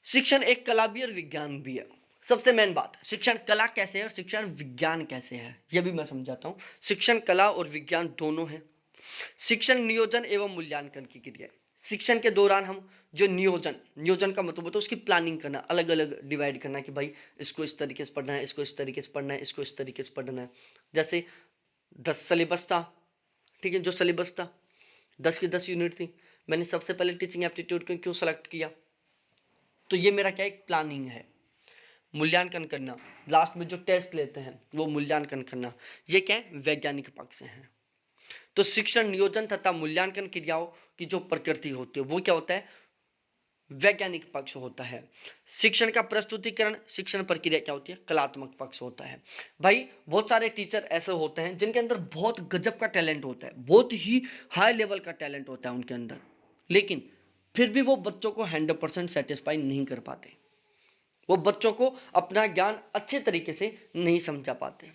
शिक्षण एक कला भी और विज्ञान भी है। सबसे मेन बात, शिक्षण कला कैसे है और शिक्षण विज्ञान कैसे है, यह भी मैं समझाता हूं। शिक्षण कला और विज्ञान दोनों है। शिक्षण नियोजन एवं मूल्यांकन की क्रिया है। शिक्षण के दौरान हम जो नियोजन का मतलब होता है उसकी प्लानिंग करना, अलग अलग डिवाइड करना कि भाई इसको इस तरीके से पढ़ना है, इसको इस तरीके से पढ़ना है, इसको इस तरीके से पढ़ना है। जैसे 10 सिलेबस था, ठीक है, जो सिलेबस था 10 की 10 यूनिट थी, मैंने सबसे पहले टीचिंग एप्टीट्यूड को क्यों सेलेक्ट किया? तो ये मेरा क्या एक प्लानिंग है। मूल्यांकन करना, लास्ट में जो टेस्ट लेते हैं वो मूल्यांकन करना, ये क्या है? वैज्ञानिक पक्ष है। तो शिक्षण नियोजन तथा मूल्यांकन क्रियाओं की जो प्रकृति होती है वो क्या होता है? वैज्ञानिक पक्ष होता है। शिक्षण का प्रस्तुतिकरण, शिक्षण प्रक्रिया क्या होती है? कलात्मक पक्ष होता है। भाई बहुत सारे टीचर ऐसे होते हैं जिनके अंदर बहुत गजब का टैलेंट होता है, बहुत ही हाई लेवल का टैलेंट होता है उनके अंदर, लेकिन फिर भी वो बच्चों को 100% सेटिस्फाई नहीं कर पाते। वो बच्चों को अपना ज्ञान अच्छे तरीके से नहीं समझा पाते।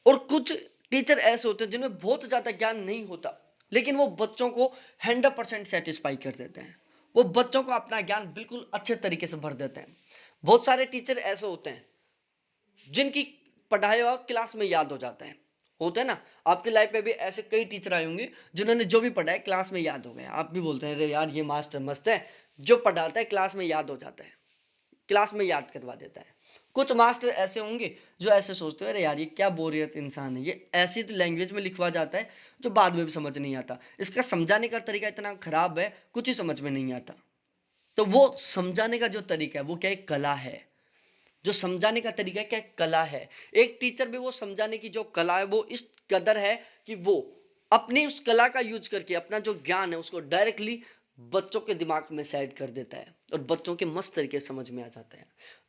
और कुछ टीचर ऐसे होते हैं जिनमें बहुत ज्यादा ज्ञान नहीं होता, लेकिन वो बच्चों को 100% सेटिस्फाई कर देते हैं। वो बच्चों को अपना ज्ञान बिल्कुल अच्छे तरीके से भर देते हैं। बहुत सारे टीचर ऐसे होते हैं जिनकी पढ़ाया हुआ क्लास में याद हो जाता है। होता है ना, आपकी लाइफ में भी ऐसे कई टीचर आए होंगे जिन्होंने जो भी पढ़ा है क्लास में याद हो गया। आप भी बोलते हैं अरे यार ये मास्टर मस्त है, जो पढ़ाता है क्लास में याद हो जाता है, क्लास में याद करवा देता है। कुछ मास्टर ऐसे होंगे जो ऐसे सोचते हैं अरे यार ये क्या बोरियत इंसान है, ये ऐसी तो लैंग्वेज में लिखवा जाता है जो बाद में भी समझ नहीं आता, इसका समझाने का तरीका इतना खराब है, कुछ ही समझ में नहीं आता। तो वो समझाने का जो तरीका है वो क्या एक कला है। जो समझाने का तरीका क्या कला है। एक टीचर भी वो समझाने की जो कला है वो इस कदर है कि वो अपनी उस कला का यूज करके अपना जो ज्ञान है उसको डायरेक्टली बच्चों के दिमाग में सेट कर देता है और बच्चों के मस्त तरीके से समझ में आ जाता है।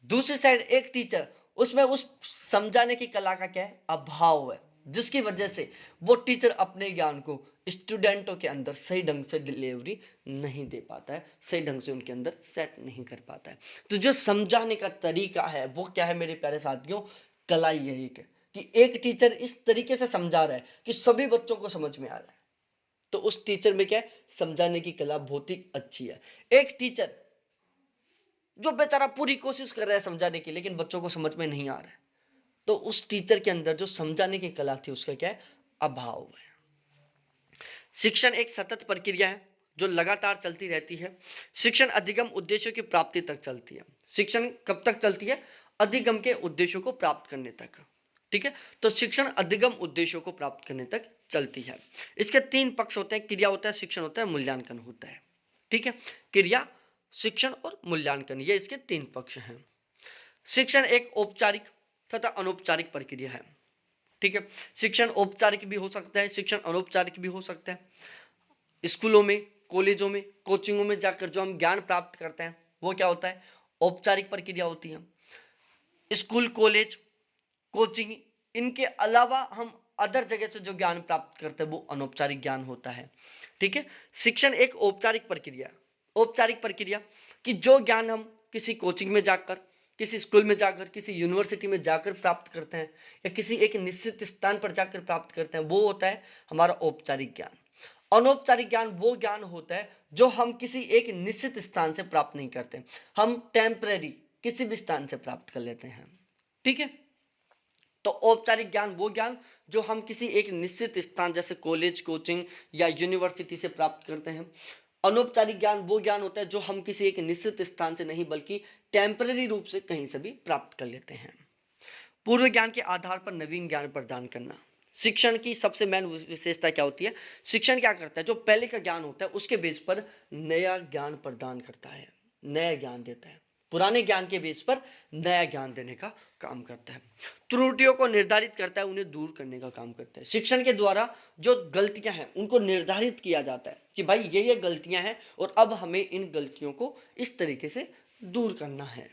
दूसरी साइड एक टीचर, उसमें उस समझाने की कला का क्या है अभाव है, जिसकी वजह से वो टीचर अपने ज्ञान को स्टूडेंटों के अंदर सही ढंग से डिलीवरी नहीं दे पाता है, सही ढंग से उनके अंदर सेट नहीं कर पाता है। तो जो समझाने का तरीका है वो क्या है मेरे प्यारे साथियों? कला ही है एक, कि एक टीचर इस तरीके से समझा रहा है कि सभी बच्चों को समझ में आ रहा है, तो उस टीचर में क्या है समझाने की कला बहुत ही अच्छी है। एक टीचर जो बेचारा पूरी कोशिश कर रहा है समझाने की लेकिन बच्चों को समझ में नहीं आ रहा है, तो उस टीचर के अंदर जो समझाने की कला थी उसका क्या है अभाव है। शिक्षण एक सतत प्रक्रिया है जो लगातार चलती रहती है। शिक्षण अधिगम उद्देश्यों की प्राप्ति तक चलती है। शिक्षण कब तक चलती है? अधिगम के उद्देश्यों को प्राप्त करने तक। ठीक है, तो शिक्षण अधिगम उद्देश्यों को प्राप्त करने तक चलती है। इसके 3 पक्ष होते हैं, क्रिया होता है, शिक्षण होता है, मूल्यांकन होता है। ठीक है, क्रिया, शिक्षण और मूल्यांकन, ये इसके 3 पक्ष हैं। शिक्षण एक औपचारिक तथा अनौपचारिक प्रक्रिया है। ठीक है, शिक्षण औपचारिक भी हो सकता है, शिक्षण अनौपचारिक भी हो सकता है। स्कूलों में, कॉलेजों में, कोचिंगों में जाकर जो हम ज्ञान प्राप्त करते हैं वो क्या होता है? औपचारिक प्रक्रिया होती है। स्कूल, कॉलेज, कोचिंग, इनके अलावा हम अदर जगह से जो ज्ञान प्राप्त करते हैं वो अनौपचारिक ज्ञान होता है। ठीक है, शिक्षण एक औपचारिक प्रक्रिया, औपचारिक प्रक्रिया कि जो ज्ञान हम किसी कोचिंग में जाकर, किसी स्कूल में जाकर, किसी यूनिवर्सिटी में जाकर प्राप्त करते हैं या किसी एक निश्चित स्थान पर जाकर प्राप्त करते हैं, वो होता है हमारा औपचारिक ज्ञान। अनौपचारिक ज्ञान वो ज्ञान होता है जो हम किसी एक निश्चित स्थान से प्राप्त नहीं करते, हम टेम्परेरी किसी भी स्थान से प्राप्त कर लेते हैं। ठीक है, तो औपचारिक ज्ञान वो ज्ञान जो हम किसी एक निश्चित स्थान जैसे कॉलेज, कोचिंग या यूनिवर्सिटी से प्राप्त करते हैं। अनौपचारिक ज्ञान वो ज्ञान होता है जो हम किसी एक निश्चित स्थान से नहीं बल्कि टेम्परेरी रूप से कहीं से भी प्राप्त कर लेते हैं। पूर्व ज्ञान के आधार पर नवीन ज्ञान प्रदान करना। शिक्षण की सबसे मेन विशेषता क्या होती है? शिक्षण क्या करता है? जो पहले का ज्ञान होता है उसके बेस पर नया ज्ञान प्रदान करता है, नया ज्ञान देता है। पुराने ज्ञान के बेस पर नया ज्ञान देने का काम करता है। त्रुटियों को निर्धारित करता है, उन्हें दूर करने का काम करता है। शिक्षण के द्वारा जो गलतियां हैं उनको निर्धारित किया जाता है कि भाई ये गलतियां हैं और अब हमें इन गलतियों को इस तरीके से दूर करना है।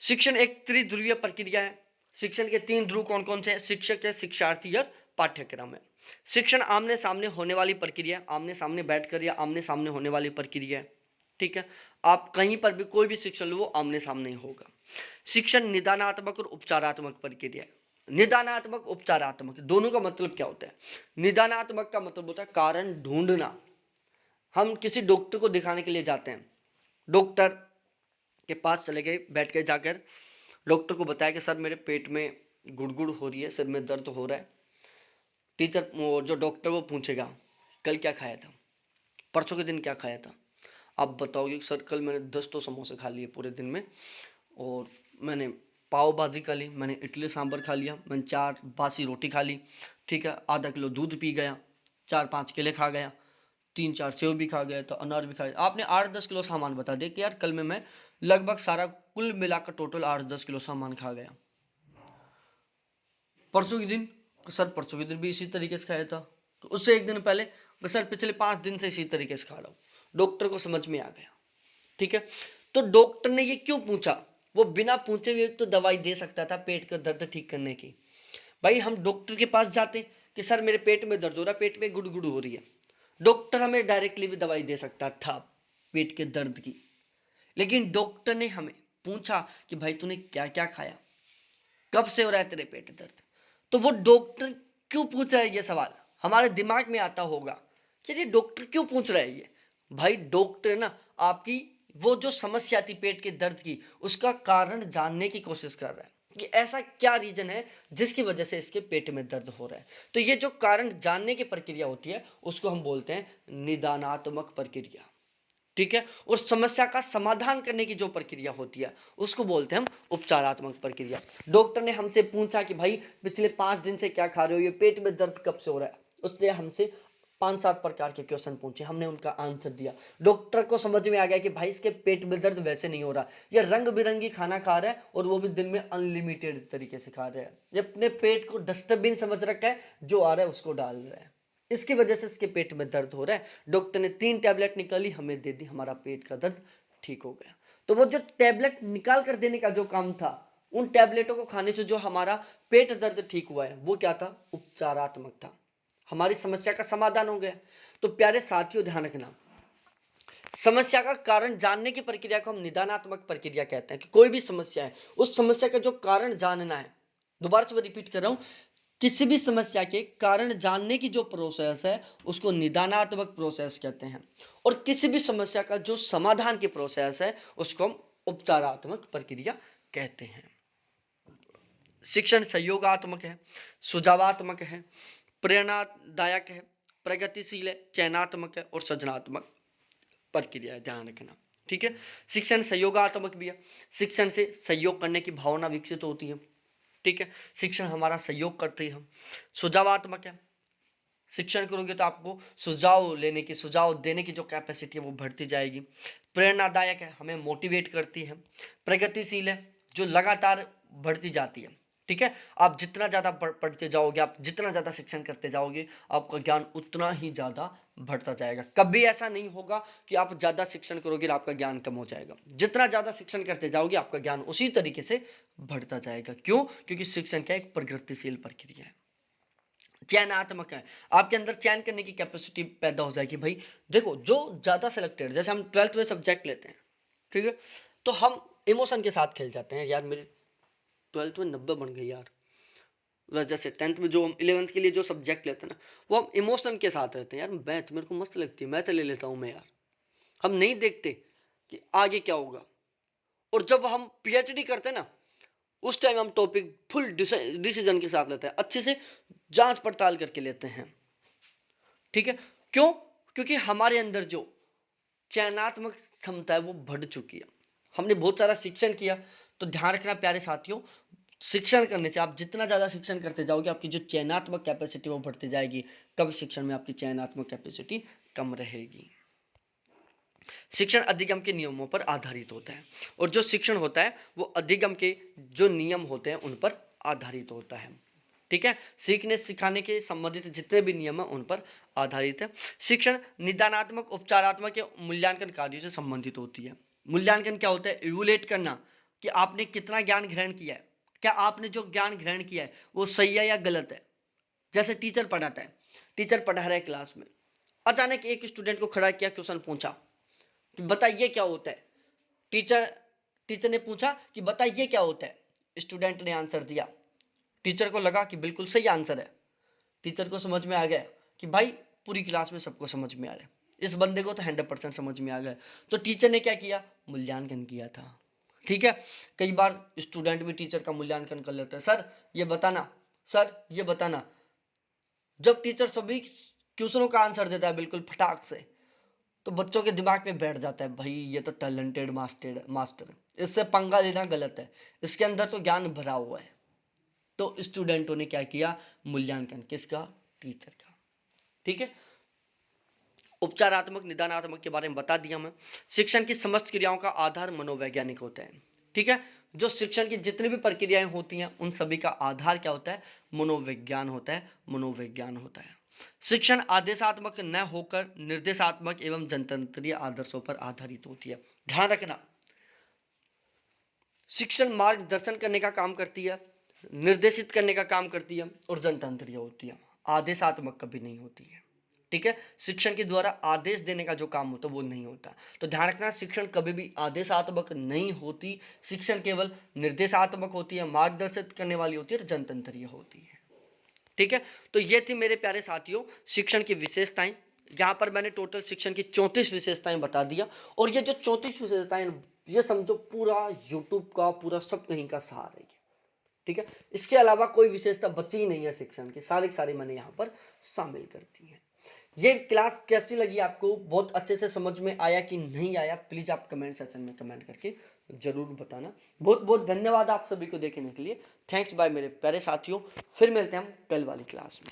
शिक्षण एक त्रिध्रुवीय प्रक्रिया है। शिक्षण के 3 ध्रुव कौन कौन से हैं? शिक्षक है, शिक्षार्थी और पाठ्यक्रम है। शिक्षण आमने सामने होने वाली प्रक्रिया, आमने सामने बैठकर या आमने सामने होने वाली प्रक्रिया है। ठीक है, आप कहीं पर भी कोई भी शिक्षण लो वो आमने सामने ही होगा। शिक्षण निदानात्मक और उपचारात्मक प्रक्रिया है। निदानात्मक, उपचारात्मक दोनों का मतलब क्या होता है? निदानात्मक का मतलब होता है कारण ढूंढना। हम किसी डॉक्टर को दिखाने के लिए जाते हैं, डॉक्टर के पास चले गए, बैठ गए, जाकर डॉक्टर को बताया कि सर मेरे पेट में गुड़गुड़ हो रही है, सिर में दर्द हो रहा है। टीचर जो डॉक्टर वो पूछेगा कल क्या खाया था, परसों के दिन क्या खाया था। आप बताओगे सर कल मैंने 10 तो समोसे खा लिए पूरे दिन में, और मैंने पाव भाजी खा ली, मैंने इडली सांभर खा लिया, मैंने 4 बासी रोटी खा ली। ठीक है, आधा किलो दूध पी गया, 4-5 केले खा गया, 3-4 सेव भी खा गया, तो अनार भी खा गया। आपने 8-10 किलो सामान बता दिया कि यार कल में मैं लगभग सारा कुल मिलाकर टोटल 8-10 किलो सामान खा गया। परसों के दिन, सर परसों के दिन भी इसी तरीके से खाया था। तो उससे एक दिन पहले, सर पिछले 5 दिन से इसी तरीके से खा रहा हूँ। डॉक्टर को समझ में आ गया। ठीक है, तो डॉक्टर ने ये क्यों पूछा? वो बिना पूछे हुए तो दवाई दे सकता था पेट का दर्द ठीक करने की। भाई हम डॉक्टर के पास जाते कि सर मेरे पेट में दर्द हो रहा है, पेट में गुड़गुड़ हो रही है, डॉक्टर हमें डायरेक्टली भी दवाई दे सकता था पेट के दर्द की। लेकिन डॉक्टर ने हमें पूछा कि भाई तूने क्या क्या खाया, कब से हो रहा है तेरे पेट दर्द। तो वो डॉक्टर क्यों पूछ रहा है ये सवाल, हमारे दिमाग में आता होगा कि ये डॉक्टर क्यों पूछ रहा है ये। भाई डॉक्टर ना आपकी वो जो समस्या थी पेट के दर्द की, उसका कारण जानने की कोशिश कर रहा है कि ऐसा क्या रीजन है जिसकी वजह से इसके पेट में दर्द हो रहा है। तो ये जो कारण जानने की प्रक्रिया होती है उसको हम बोलते हैं निदानात्मक प्रक्रिया। ठीक है, और समस्या का समाधान करने की जो प्रक्रिया होती है उसको बोलते हैं हम उपचारात्मक प्रक्रिया। डॉक्टर ने हमसे पूछा कि भाई पिछले 5 दिन से क्या खा रहे हो, ये पेट में दर्द कब से हो रहा है। उसने हमसे 5-7 प्रकार के क्वेश्चन पूछे, हमने उनका आंसर दिया। डॉक्टर को समझ में आ गया कि भाई इसके पेट में दर्द वैसे नहीं हो रहा, ये रंग बिरंगी खाना खा रहा है और वो भी दिन में अनलिमिटेड तरीके से खा रहा है। ये अपने पेट को डस्टबिन समझ रखा है, जो आ रहा है उसको डाल रहा है, इसकी वजह से इसके पेट में दर्द हो रहा है। डॉक्टर ने 3 टैबलेट निकाली, हमें दे दी, हमारा पेट का दर्द ठीक हो गया। तो वो जो टैबलेट निकाल कर देने का जो काम था, उन टैबलेटों को खाने से जो हमारा पेट दर्द ठीक हुआ है वो क्या था? उपचारात्मक था, हमारी समस्या का समाधान हो गया। तो प्यारे साथियों ध्यान रखना, समस्या का कारण जानने की प्रक्रिया को हम निदानात्मक प्रक्रिया कहते हैं। कि कोई भी समस्या है, उस समस्या का जो कारण जानना है। दोबारा से मैं रिपीट कर रहा हूं, किसी भी समस्या के कारण जानने की जो प्रोसेस है उसको निदानात्मक प्रोसेस कहते हैं, और किसी भी समस्या का जो समाधान की प्रोसेस है उसको हम उपचारात्मक प्रक्रिया कहते हैं। शिक्षण सहयोगात्मक है, सुझावात्मक है, प्रेरणादायक है, प्रगतिशील है, चयनात्मक है और सृजनात्मक प्रक्रिया है, ध्यान रखना। ठीक है, शिक्षण सहयोगात्मक भी है, शिक्षण से सहयोग करने की भावना विकसित होती है। ठीक है, शिक्षण हमारा सहयोग करती है। सुझावात्मक है, शिक्षण करोगे तो आपको सुझाव लेने की, सुझाव देने की जो कैपेसिटी है वो बढ़ती जाएगी। प्रेरणादायक है, हमें मोटिवेट करती है। प्रगतिशील है, जो लगातार बढ़ती जाती है। ठीक है? आप जितना ज़्यादा पढ़ते जाओगे, आप जितना ज़्यादा शिक्षण करते जाओगे, आपका ज्ञान उतना ही ज़्यादा बढ़ता जाएगा। कभी ऐसा नहीं होगा कि आप ज़्यादा शिक्षण करोगे और आपका ज्ञान कम हो जाएगा। जितना ज़्यादा शिक्षण करते जाओगे, आपका ज्ञान उसी तरीके से बढ़ता जाएगा। क्यों? क्योंकि शिक्षण क्या है? एक प्रगतिशील प्रक्रिया है, चयनात्मक है। आपके अंदर चयन करने की कैपेसिटी पैदा हो जाएगी। भाई देखो, जो ज़्यादा सिलेक्टेड, जैसे हम 12th में सब्जेक्ट लेते हैं, ठीक है? तो हम इमोशन के साथ खेल जाते हैं, यार मेरे 12th में 90 बन गई यार। जैसे 10th में जो हम 11th के लिए जो सब्जेक्ट लेते हैं ना, वो हम इमोशन के साथ रहते हैं, यार मैथ मेरे को मस्त लगती है, मैथ ले लेता हूँ मैं यार। हम नहीं देखते कि आगे क्या होगा। और जब हम पीएचडी करते हैं ना, उस टाइम हम टॉपिक फुल डिसीजन के साथ लेते हैं, अच्छे से जांच पड़ताल करके लेते हैं, ठीक है? क्यों? क्योंकि हमारे अंदर जो चयनात्मक क्षमता है वो बढ़ चुकी है। हमने बहुत सारा शिक्षण किया। तो ध्यान रखना प्यारे साथियों, शिक्षण करने से, आप जितना ज़्यादा शिक्षण करते जाओगे, आपकी जो चयनात्मक कैपेसिटी वो बढ़ती जाएगी। कभी शिक्षण में आपकी चयनात्मक कैपेसिटी कम रहेगी। शिक्षण अधिगम के नियमों पर आधारित होता है, और जो शिक्षण होता है वो अधिगम के जो नियम होते हैं उन पर आधारित होता है, ठीक है? सीखने सिखाने के संबंधित जितने भी नियम हैं उन पर आधारित है। शिक्षण निदानात्मक, उपचारात्मक या मूल्यांकन कार्यों से संबंधित होती है। मूल्यांकन क्या होता है? इवैल्यूएट करना कि आपने कितना ज्ञान ग्रहण किया है, क्या आपने जो ज्ञान ग्रहण किया है वो सही है या गलत है। जैसे टीचर पढ़ाता है, टीचर पढ़ा रहा है क्लास में, अचानक एक स्टूडेंट को खड़ा किया, क्वेश्चन पूछा कि बताइए क्या होता है। टीचर टीचर ने पूछा कि बताइए क्या होता है। स्टूडेंट ने आंसर दिया। टीचर को लगा कि बिल्कुल सही आंसर है। टीचर को समझ में आ गया कि भाई पूरी क्लास में सबको समझ में आ रहा है, इस बंदे को तो 100% समझ में आ गया। तो टीचर ने क्या किया? मूल्यांकन किया था, ठीक है? कई बार स्टूडेंट भी टीचर का मूल्यांकन कर लेता है, सर ये बताना, सर ये बताना। जब टीचर सभी क्वेश्चनों का आंसर देता है बिल्कुल फटाक से, तो बच्चों के दिमाग में बैठ जाता है, भाई ये तो टैलेंटेड मास्टर, इससे पंगा लेना गलत है, इसके अंदर तो ज्ञान भरा हुआ है। तो स्टूडेंटों ने क्या किया? मूल्यांकन किसका? टीचर का, ठीक है? उपचारात्मक, निदानात्मक के बारे में बता दिया मैं। शिक्षण की समस्त क्रियाओं का आधार मनोवैज्ञानिक होता है, ठीक है? जो शिक्षण की जितनी भी प्रक्रियाएं होती हैं उन सभी का आधार क्या होता है? मनोविज्ञान होता है, मनोविज्ञान होता है। शिक्षण आदेशात्मक न होकर निर्देशात्मक एवं जनतंत्रीय आदर्शों पर आधारित होती है। ध्यान रखना, शिक्षण मार्गदर्शन करने का काम करती है, निर्देशित करने का काम करती है, और जनतंत्रीय होती है, आदेशात्मक कभी नहीं होती है, ठीक है? शिक्षण के द्वारा आदेश देने का जो काम होता है वो नहीं होता। तो ध्यान रखना, शिक्षण कभी भी आदेशात्मक नहीं होती, शिक्षण केवल निर्देशात्मक होती है, मार्गदर्शित करने वाली होती है, और जनतंत्रीय होती है, ठीक है? तो ये थी मेरे प्यारे साथियों शिक्षण की विशेषताएं। यहाँ पर मैंने टोटल शिक्षण की 34 विशेषताएं बता दिया, और ये जो 34 विशेषताएं, ये समझो पूरा यूट्यूब का पूरा सब कहीं का सहारा है, ठीक है? इसके अलावा कोई विशेषता बची ही नहीं है शिक्षण की, सारी सारी मैंने यहाँ पर शामिल कर दी है। ये क्लास कैसी लगी आपको? बहुत अच्छे से समझ में आया कि नहीं आया? प्लीज आप कमेंट सेक्शन में कमेंट करके जरूर बताना। बहुत बहुत धन्यवाद आप सभी को देखने के लिए। थैंक्स बाय मेरे प्यारे साथियों। फिर मिलते हैं हम कल वाली क्लास में।